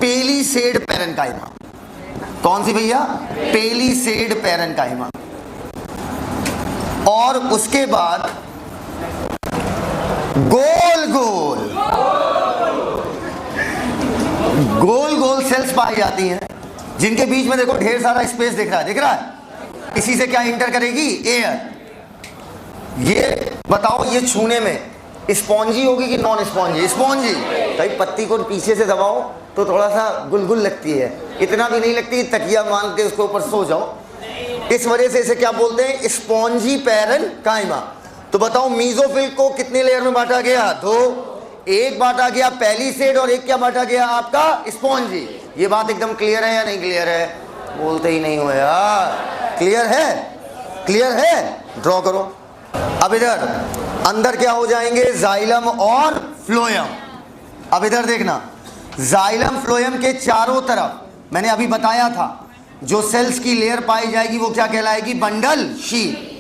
पेलिसेड पैरेन्काइमा। कौन सी भैया? Palisade parenchyma. और उसके बाद गोल गोल गोल गोल सेल्स पाई जाती हैं, जिनके बीच में देखो ढेर सारा स्पेस दिख रहा है, दिख रहा है? इसी से क्या इंटर करेगी? एयर। ये बताओ, ये छूने में स्पॉन्जी होगी कि नॉन स्पॉन्जी? स्पॉन्जी। भाई पत्ती को पीछे से दबाओ तो थोड़ा सा गुलगुल लगती है, इतना भी नहीं लगती, तकिया मान के उसके ऊपर सो जाओ। इस वजह से इसे क्या बोलते हैं? Spongy parenchyma. तो बताओ मीजोफिल को कितने लेयर में बांटा गया? दो। एक बांटा गया पेलिसेड और एक क्या बांटा गया आपका? स्पॉन्जी। ये बात एकदम क्लियर है या नहीं क्लियर है? बोलते ही नहीं हो यार। क्लियर है? क्लियर है? ड्रॉ करो। अब इधर अंदर क्या हो जाएंगे? जाइलम और फ्लोएम। अब इधर देखना, जाइलम फ्लोएम के चारों तरफ मैंने अभी बताया था जो सेल्स की लेयर पाई जाएगी वो क्या कहलाएगी? Bundle sheath.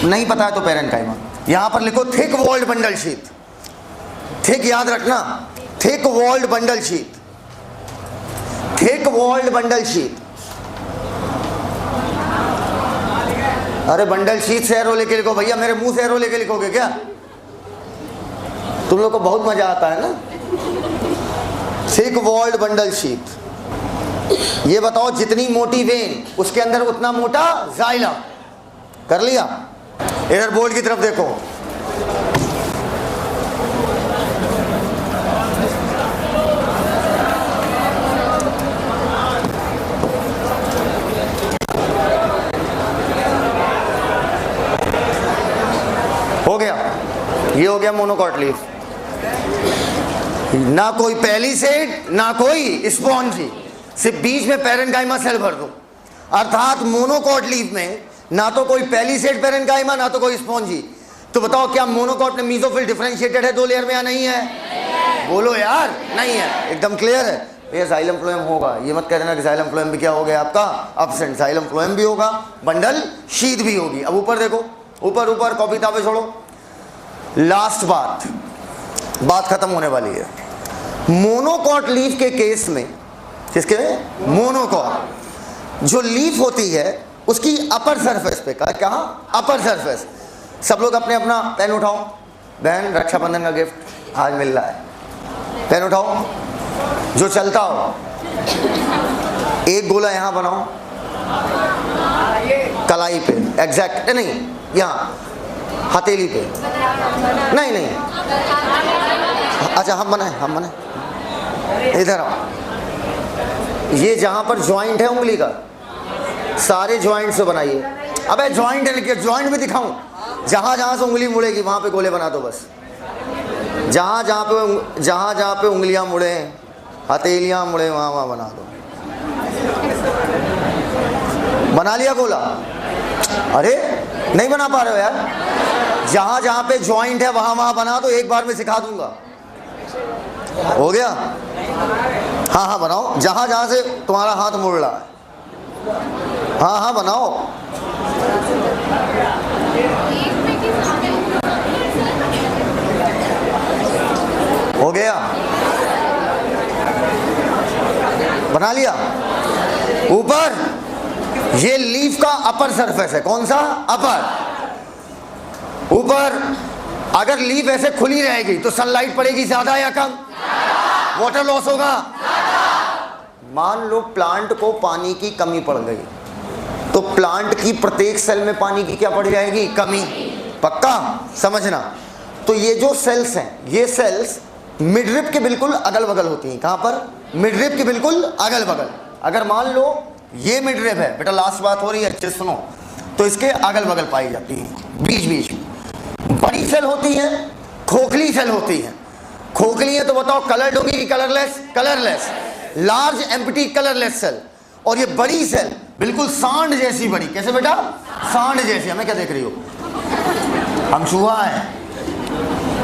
नहीं पता है तो पैरेन्काइमा। यहां पर लिखो thick walled bundle sheath. Thick याद रखना, thick walled bundle sheath, thick walled bundle sheath. अरे बंडल शीथ से एरो लेके लिखो भैया, मेरे मुंह से एरो लेके लिखोगे क्या? तुम लोग को बहुत मजा आता है ना। Thick walled bundle sheath. ये बताओ, जितनी मोटी वेन उसके अंदर उतना मोटा जाइलम। कर लिया? इधर बोर्ड की तरफ देखो, हो गया, ये हो गया मोनोकॉट लीफ। ना कोई पेलिसेड ना कोई स्पॉन्जी, सिर्फ बीच में पैरेन्काइमा सेल भर दो। अर्थात मोनोकॉट लीफ में ना तो कोई पेलिसेड पैरेन्काइमा ना तो कोई स्पॉन्जी। तो बताओ, क्या मोनोकॉट में मीजोफिल डिफरेंशिएटेड है दो लेयर में या नहीं है? बोलो यार, नहीं है। एकदम क्लियर है। ये जाइलम फ्लोएम होगा, ये मत कह देना कि जाइलम फ्लोएम भी क्या हो गया आपका? एब्सेंट। जाइलम फ्लोएम भी होगा, बंडल शीथ भी होगी। अब ऊपर देखो, ऊपर ऊपर कॉपी किताबें छोड़ो। लास्ट बात खत्म होने वाली है। मोनोकॉट लीफ के केस में, किसके? मोनोकॉट जो लीफ होती है उसकी अपर सरफेस पे, कहाँ? Upper surface. सब लोग अपने अपना पेन उठाओ। बहन, रक्षाबंधन का गिफ्ट आज मिल रहा है। पेन उठाओ जो चलता हो। एक गोला यहाँ बनाओ, कलाई पे, एग्जैक्ट नहीं, यहाँ हथेली पे, नहीं नहीं, अच्छा हम बनाए। इधर आओ। ये जहां पर ज्वाइंट है उंगली का, सारे ज्वाइंट से बनाइए। अबे ज्वाइंट है, लेकिन ज्वाइंट भी दिखाऊं? जहां जहां से उंगली मुड़ेगी वहां पे गोले बना दो बस। जहां जहां पे उंगलियां मुड़े, हथेलियां मुड़े, वहां बना दो। बना लिया गोला? अरे नहीं बना पा रहे हो यार? जहां जहां पे ज्वाइंट है वहां बना दो, एक बार में सिखा दूंगा। हो गया? हाँ बनाओ, जहां जहां से तुम्हारा हाथ मुड़ रहा है। हाँ बनाओ। हो गया? बना लिया? ऊपर ये लीफ का अपर सरफेस है। कौन सा? अपर। ऊपर अगर लीफ ऐसे खुली रहेगी तो सनलाइट पड़ेगी ज्यादा या कम? वाटर लॉस होगा। मान लो प्लांट को पानी की कमी पड़ गई तो प्लांट की प्रत्येक सेल में पानी की क्या पड़ जाएगी? कमी। पक्का समझना। तो ये जो सेल्स हैं, ये सेल्स मिडरिप के बिल्कुल अगल बगल होती हैं। कहां पर? मिडरिप के बिल्कुल अगल बगल। अगर मान लो ये मिडरिप है, बेटा लास्ट बात हो रही है, अच्छे सुनो, तो इसके अगल बगल पाई जाती है, बीच बीच में। बड़ी सेल होती है, खोखली सेल होती है। खोखली है तो बताओ कलर्ड होगी कि colourless? Colourless. Large empty colourless cell. और ये बड़ी सेल बिल्कुल सांड जैसी बड़ी। कैसे बेटा? सांड जैसी। हमें क्या देख रही हो? हम चूहा है।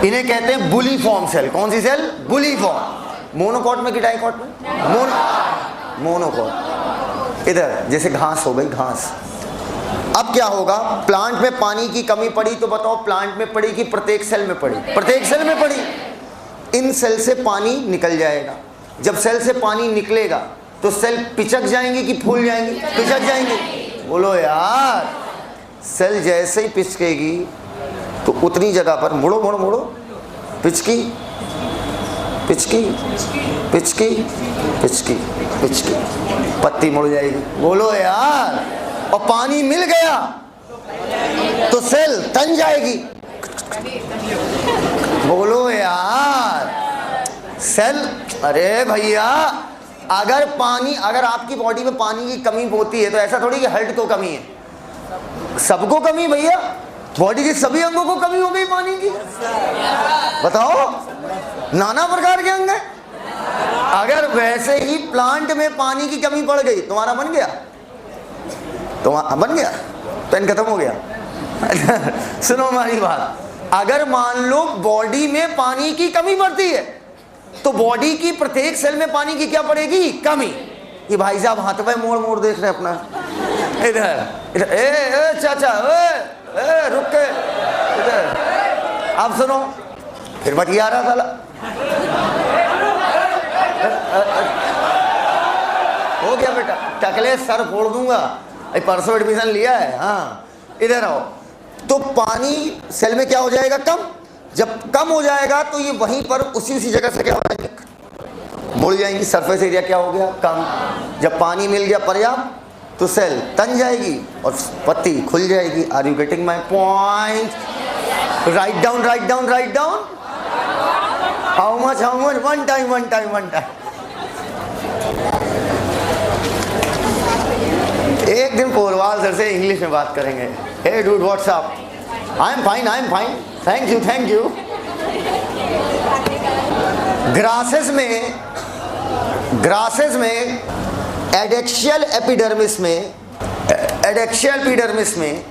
इन्हें कहते हैं बुलीफॉर्म सेल। कौन सी सेल? बुलीफॉर्म। मोनोकॉट में कि डाइकॉट में? मोनोकॉट। इधर जैसे घास हो गई, घास। अब क्या होगा, प्लांट में पानी की कमी पड़ी तो बताओ प्लांट में पड़ी कि प्रत्येक सेल में पड़ी? प्रत्येक सेल में पड़ी। इन सेल से पानी निकल जाएगा। जब सेल से पानी निकलेगा तो सेल पिचक जाएंगी कि फूल जाएंगी? पिचक जाएंगी। बोलो यार, सेल जैसे ही पिचकेगी तो उतनी जगह पर मुड़ो मुड़ो मुड़ो, पिचकी पिचकी पिचकी पिचकी पिचकी, पत्ती मुड़ जाएगी। बोलो यार, और पानी मिल गया तो सेल तन जाएगी। बोलो यार, सेल, अरे भैया, अगर आपकी बॉडी में पानी की कमी होती है तो ऐसा थोड़ी कि हर्ट को कमी है, सबको कमी भैया। बॉडी के सभी अंगों को कमी हो गई पानी की। बताओ, नाना प्रकार के अंग हैं। अगर वैसे ही प्लांट में पानी की कमी पड़ गई, तुम्हारा बन गया, तुम्हारा बन गया, पेन खत्म हो गया। सुनो हमारी बात, अगर मान लो बॉडी में पानी की कमी पड़ती है तो बॉडी की प्रत्येक सेल में पानी की क्या पड़ेगी? कमी। ये भाई साहब हाथ पे मोड़ मोड़ देख रहे हैं अपना, इधर इधर, ए चाचा, ए रुक के इधर। अब सुनो, फिर बतिया रहा साला। हो गया बेटा, टकले सर फोड़ दूंगा। परसों एडमिशन लिया है। हाँ, इधर आओ। तो पानी सेल में क्या हो जाएगा? कम। जब कम हो जाएगा तो ये वहीं पर उसी जगह से क्या हो जाएगा? मुड़ जाएंगी। सरफेस एरिया क्या हो गया? कम। जब पानी मिल गया पर्याप्त तो सेल तन जाएगी और पत्ती खुल जाएगी। Are you getting my point? Right down, right down, right down. How much, how much? One time, one time, one time. एक दिन पोरवाल सर से इंग्लिश में बात करेंगे। Hey dude, what's up? I am fine, I am fine, thank you, thank you. Grasses में adaxial epidermis में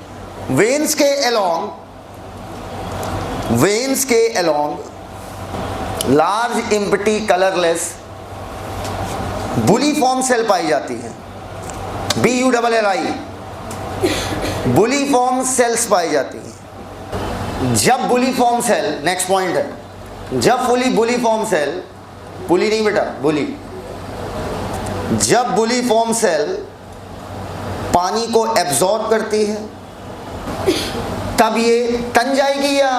veins के along large empty colourless bulliform cell पाई जाती है। BULLI, बुलीफॉर्म सेल्स पाई जाती हैं। जब बुलीफॉर्म सेल, नेक्स्ट पॉइंट है, जब बुलीफॉर्म सेल, पुली नहीं बेटा, बुली, जब बुलीफॉर्म सेल पानी को एब्जॉर्ब करती है तब ये तन जाएगी या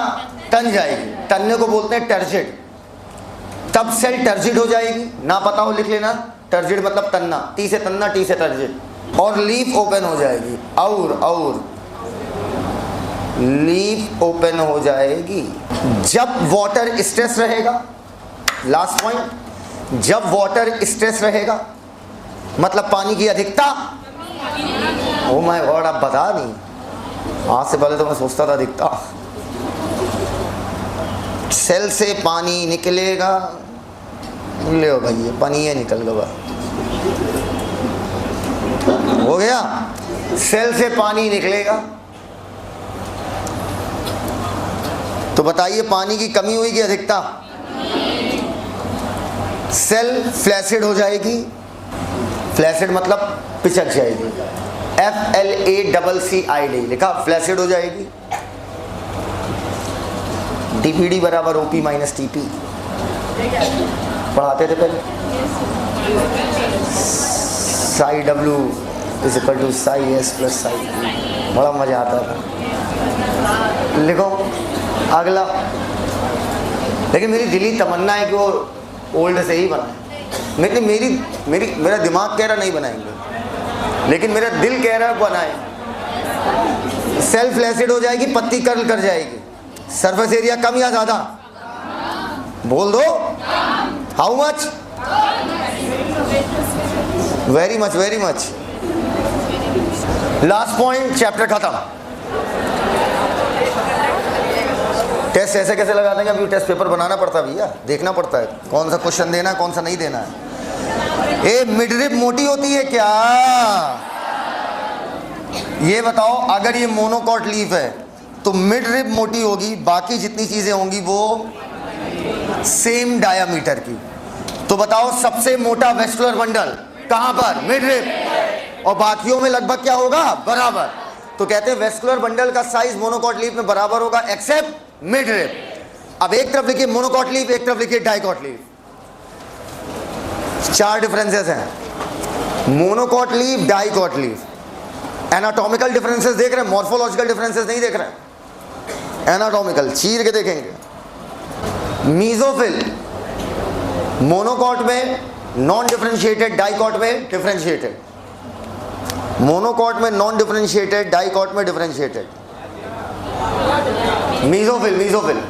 तन जाएगी? तनने को बोलते हैं टर्जिड। तब सेल टर्जिड हो जाएगी। ना पता हो लिख लेना, टर्जिड मतलब तन्ना, टी से तन्ना, टी से टर्जिड। और लीफ ओपन हो जाएगी। और लीफ ओपन हो जाएगी जब वाटर स्ट्रेस रहेगा। लास्ट पॉइंट, जब वाटर स्ट्रेस रहेगा मतलब पानी की अधिकता। ओ माय गॉड, आप बता नहीं, आज से पहले तो मैं सोचता था अधिकता। सेल से पानी निकलेगा, ले भाई पानी ये निकल गया, हो गया। सेल से पानी निकलेगा तो बताइए पानी की कमी हुई कि अधिकता? सेल फ्लैसिड हो जाएगी। फ्लैसिड मतलब पिचक जाएगी। FLACCID लिखा, फ्लैसिड हो जाएगी। DPD बराबर OP माइनस TP पढ़ाते थे पहले। Psi W is equal to psi S plus psi, बड़ा मजा आता था। लिखो अगला। लेकिन मेरी दिली तमन्ना है कि वो ओल्ड से ही बनाए। मेरा दिमाग कह रहा नहीं बनाएंगे, लेकिन मेरा दिल कह रहा है बनाए। सेल फ्लैसिड हो जाएगी, पत्ती कर्ल कर जाएगी। सरफेस एरिया कम या ज्यादा? बोल दो। How much? Very much, very much. Last point, chapter खत्म। टेस्ट ऐसे कैसे लगा देंगे? अभी टेस्ट पेपर बनाना पड़ता है भैया, देखना पड़ता है कौन सा क्वेश्चन देना है, कौन सा नहीं देना है। ए मिडरिप मोटी होती है क्या? ये बताओ, अगर ये मोनोकॉट लीफ है तो मिड रिब मोटी होगी, बाकी जितनी चीजें होंगी वो सेम डायामीटर की। तो बताओ सबसे मोटा वेस्कुलर बंडल कहां पर? Mid rib. और बाकियों में लगभग क्या होगा? बराबर। तो कहते हैं वेस्कुलर बंडल का साइज मोनोकॉट लीफ में बराबर होगा एक्सेप्ट मिड रिब। अब एक तरफ लिखिए मोनोकॉट लीफ, एक तरफ लिखिए डाइकॉट लीफ। 4 डिफरेंसेस हैं, monocot leaf, dicot leaf. Anatomical differences देख रहे हैं, मॉर्फोलॉजिकल डिफरेंसेस नहीं देख रहे हैं, एनाटॉमिकल चीर के देखेंगे। मीजोफिल मोनोकॉट में नॉन डिफरेंशिएटेड, डाइकॉट में डिफरेंशिएटेड। मोनोकॉट में नॉन डिफरेंशिएटेड, डाइकॉट में डिफरेंशिएटेड। मीजोफिल, मीजोफिल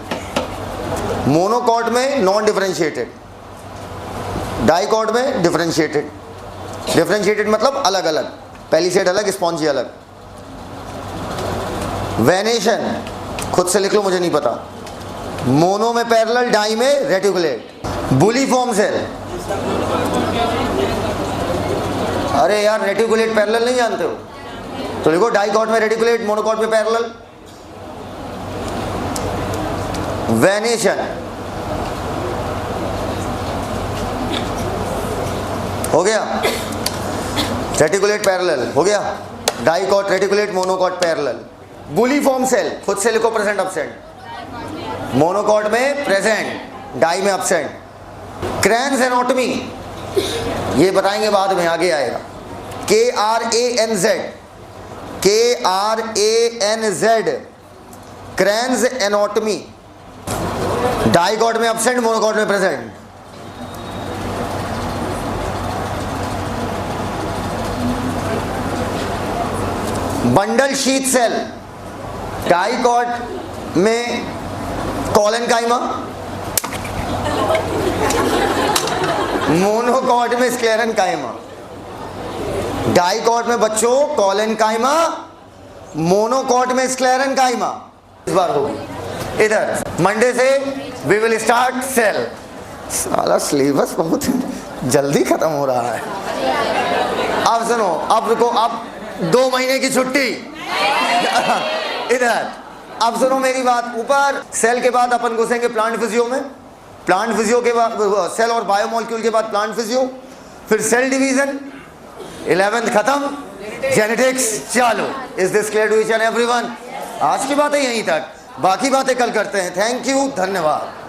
मोनोकॉट में नॉन डिफरेंशिएटेड, डाइकॉट में डिफरेंशिएटेड। डिफरेंशिएटेड मतलब अलग अलग, पेलिसेड अलग, स्पॉन्जी अलग। वेनेशन खुद से लिख लो, मुझे नहीं पता। मोनो में पैरेलल, डाई में रेटिकुलेट। बुलीफॉर्म सेल, अरे यार रेटिकुलेट पैरेलल नहीं जानते हो तो लिखो डाइकॉट में रेटिकुलेट, मोनोकॉट में पैरेलल। वेनेशन हो गया, रेटिकुलेट पैरेलल हो गया, dicot reticulate, monocot parallel. Bulliform cell खुद से लिखो प्रेजेंट एब्सेंट, मोनोकॉट में प्रेजेंट, डाई में एब्सेंट। क्रैन्स एनाटॉमी ये बताएंगे बाद में, आगे आएगा। KRANZ, KRANZ Kranz anatomy, dicot में एब्सेंट, मोनोकॉट में present. Bundle sheath cell, dicot में कॉलेनकाइमा, मोनोकॉट में स्क्लेरेनकाइमा। डाइकॉट में बच्चों कॉलेनकाइमा, मोनोकॉट में स्क्लेरेनकाइमा। इस बार होगी। इधर मंडे से वी विल स्टार्ट सेल। साला सिलेबस बहुत जल्दी खत्म हो रहा है। अब सुनो, अब रुको, अब 2 महीने की छुट्टी। इधर अब सुनो मेरी बात। ऊपर सेल के बाद अपन घुसेंगे प्लांट फिजियो में, प्लांट फिजियो के बाद सेल और बायोमोलिक्यूल के बाद प्लांट फिजियो, फिर सेल डिवीजन, 11th खत्म, जेनेटिक्स चालू। Is this clear to each and everyone? आज की बातें यहीं तक, बाकी बातें कल करते हैं। थैंक यू, धन्यवाद।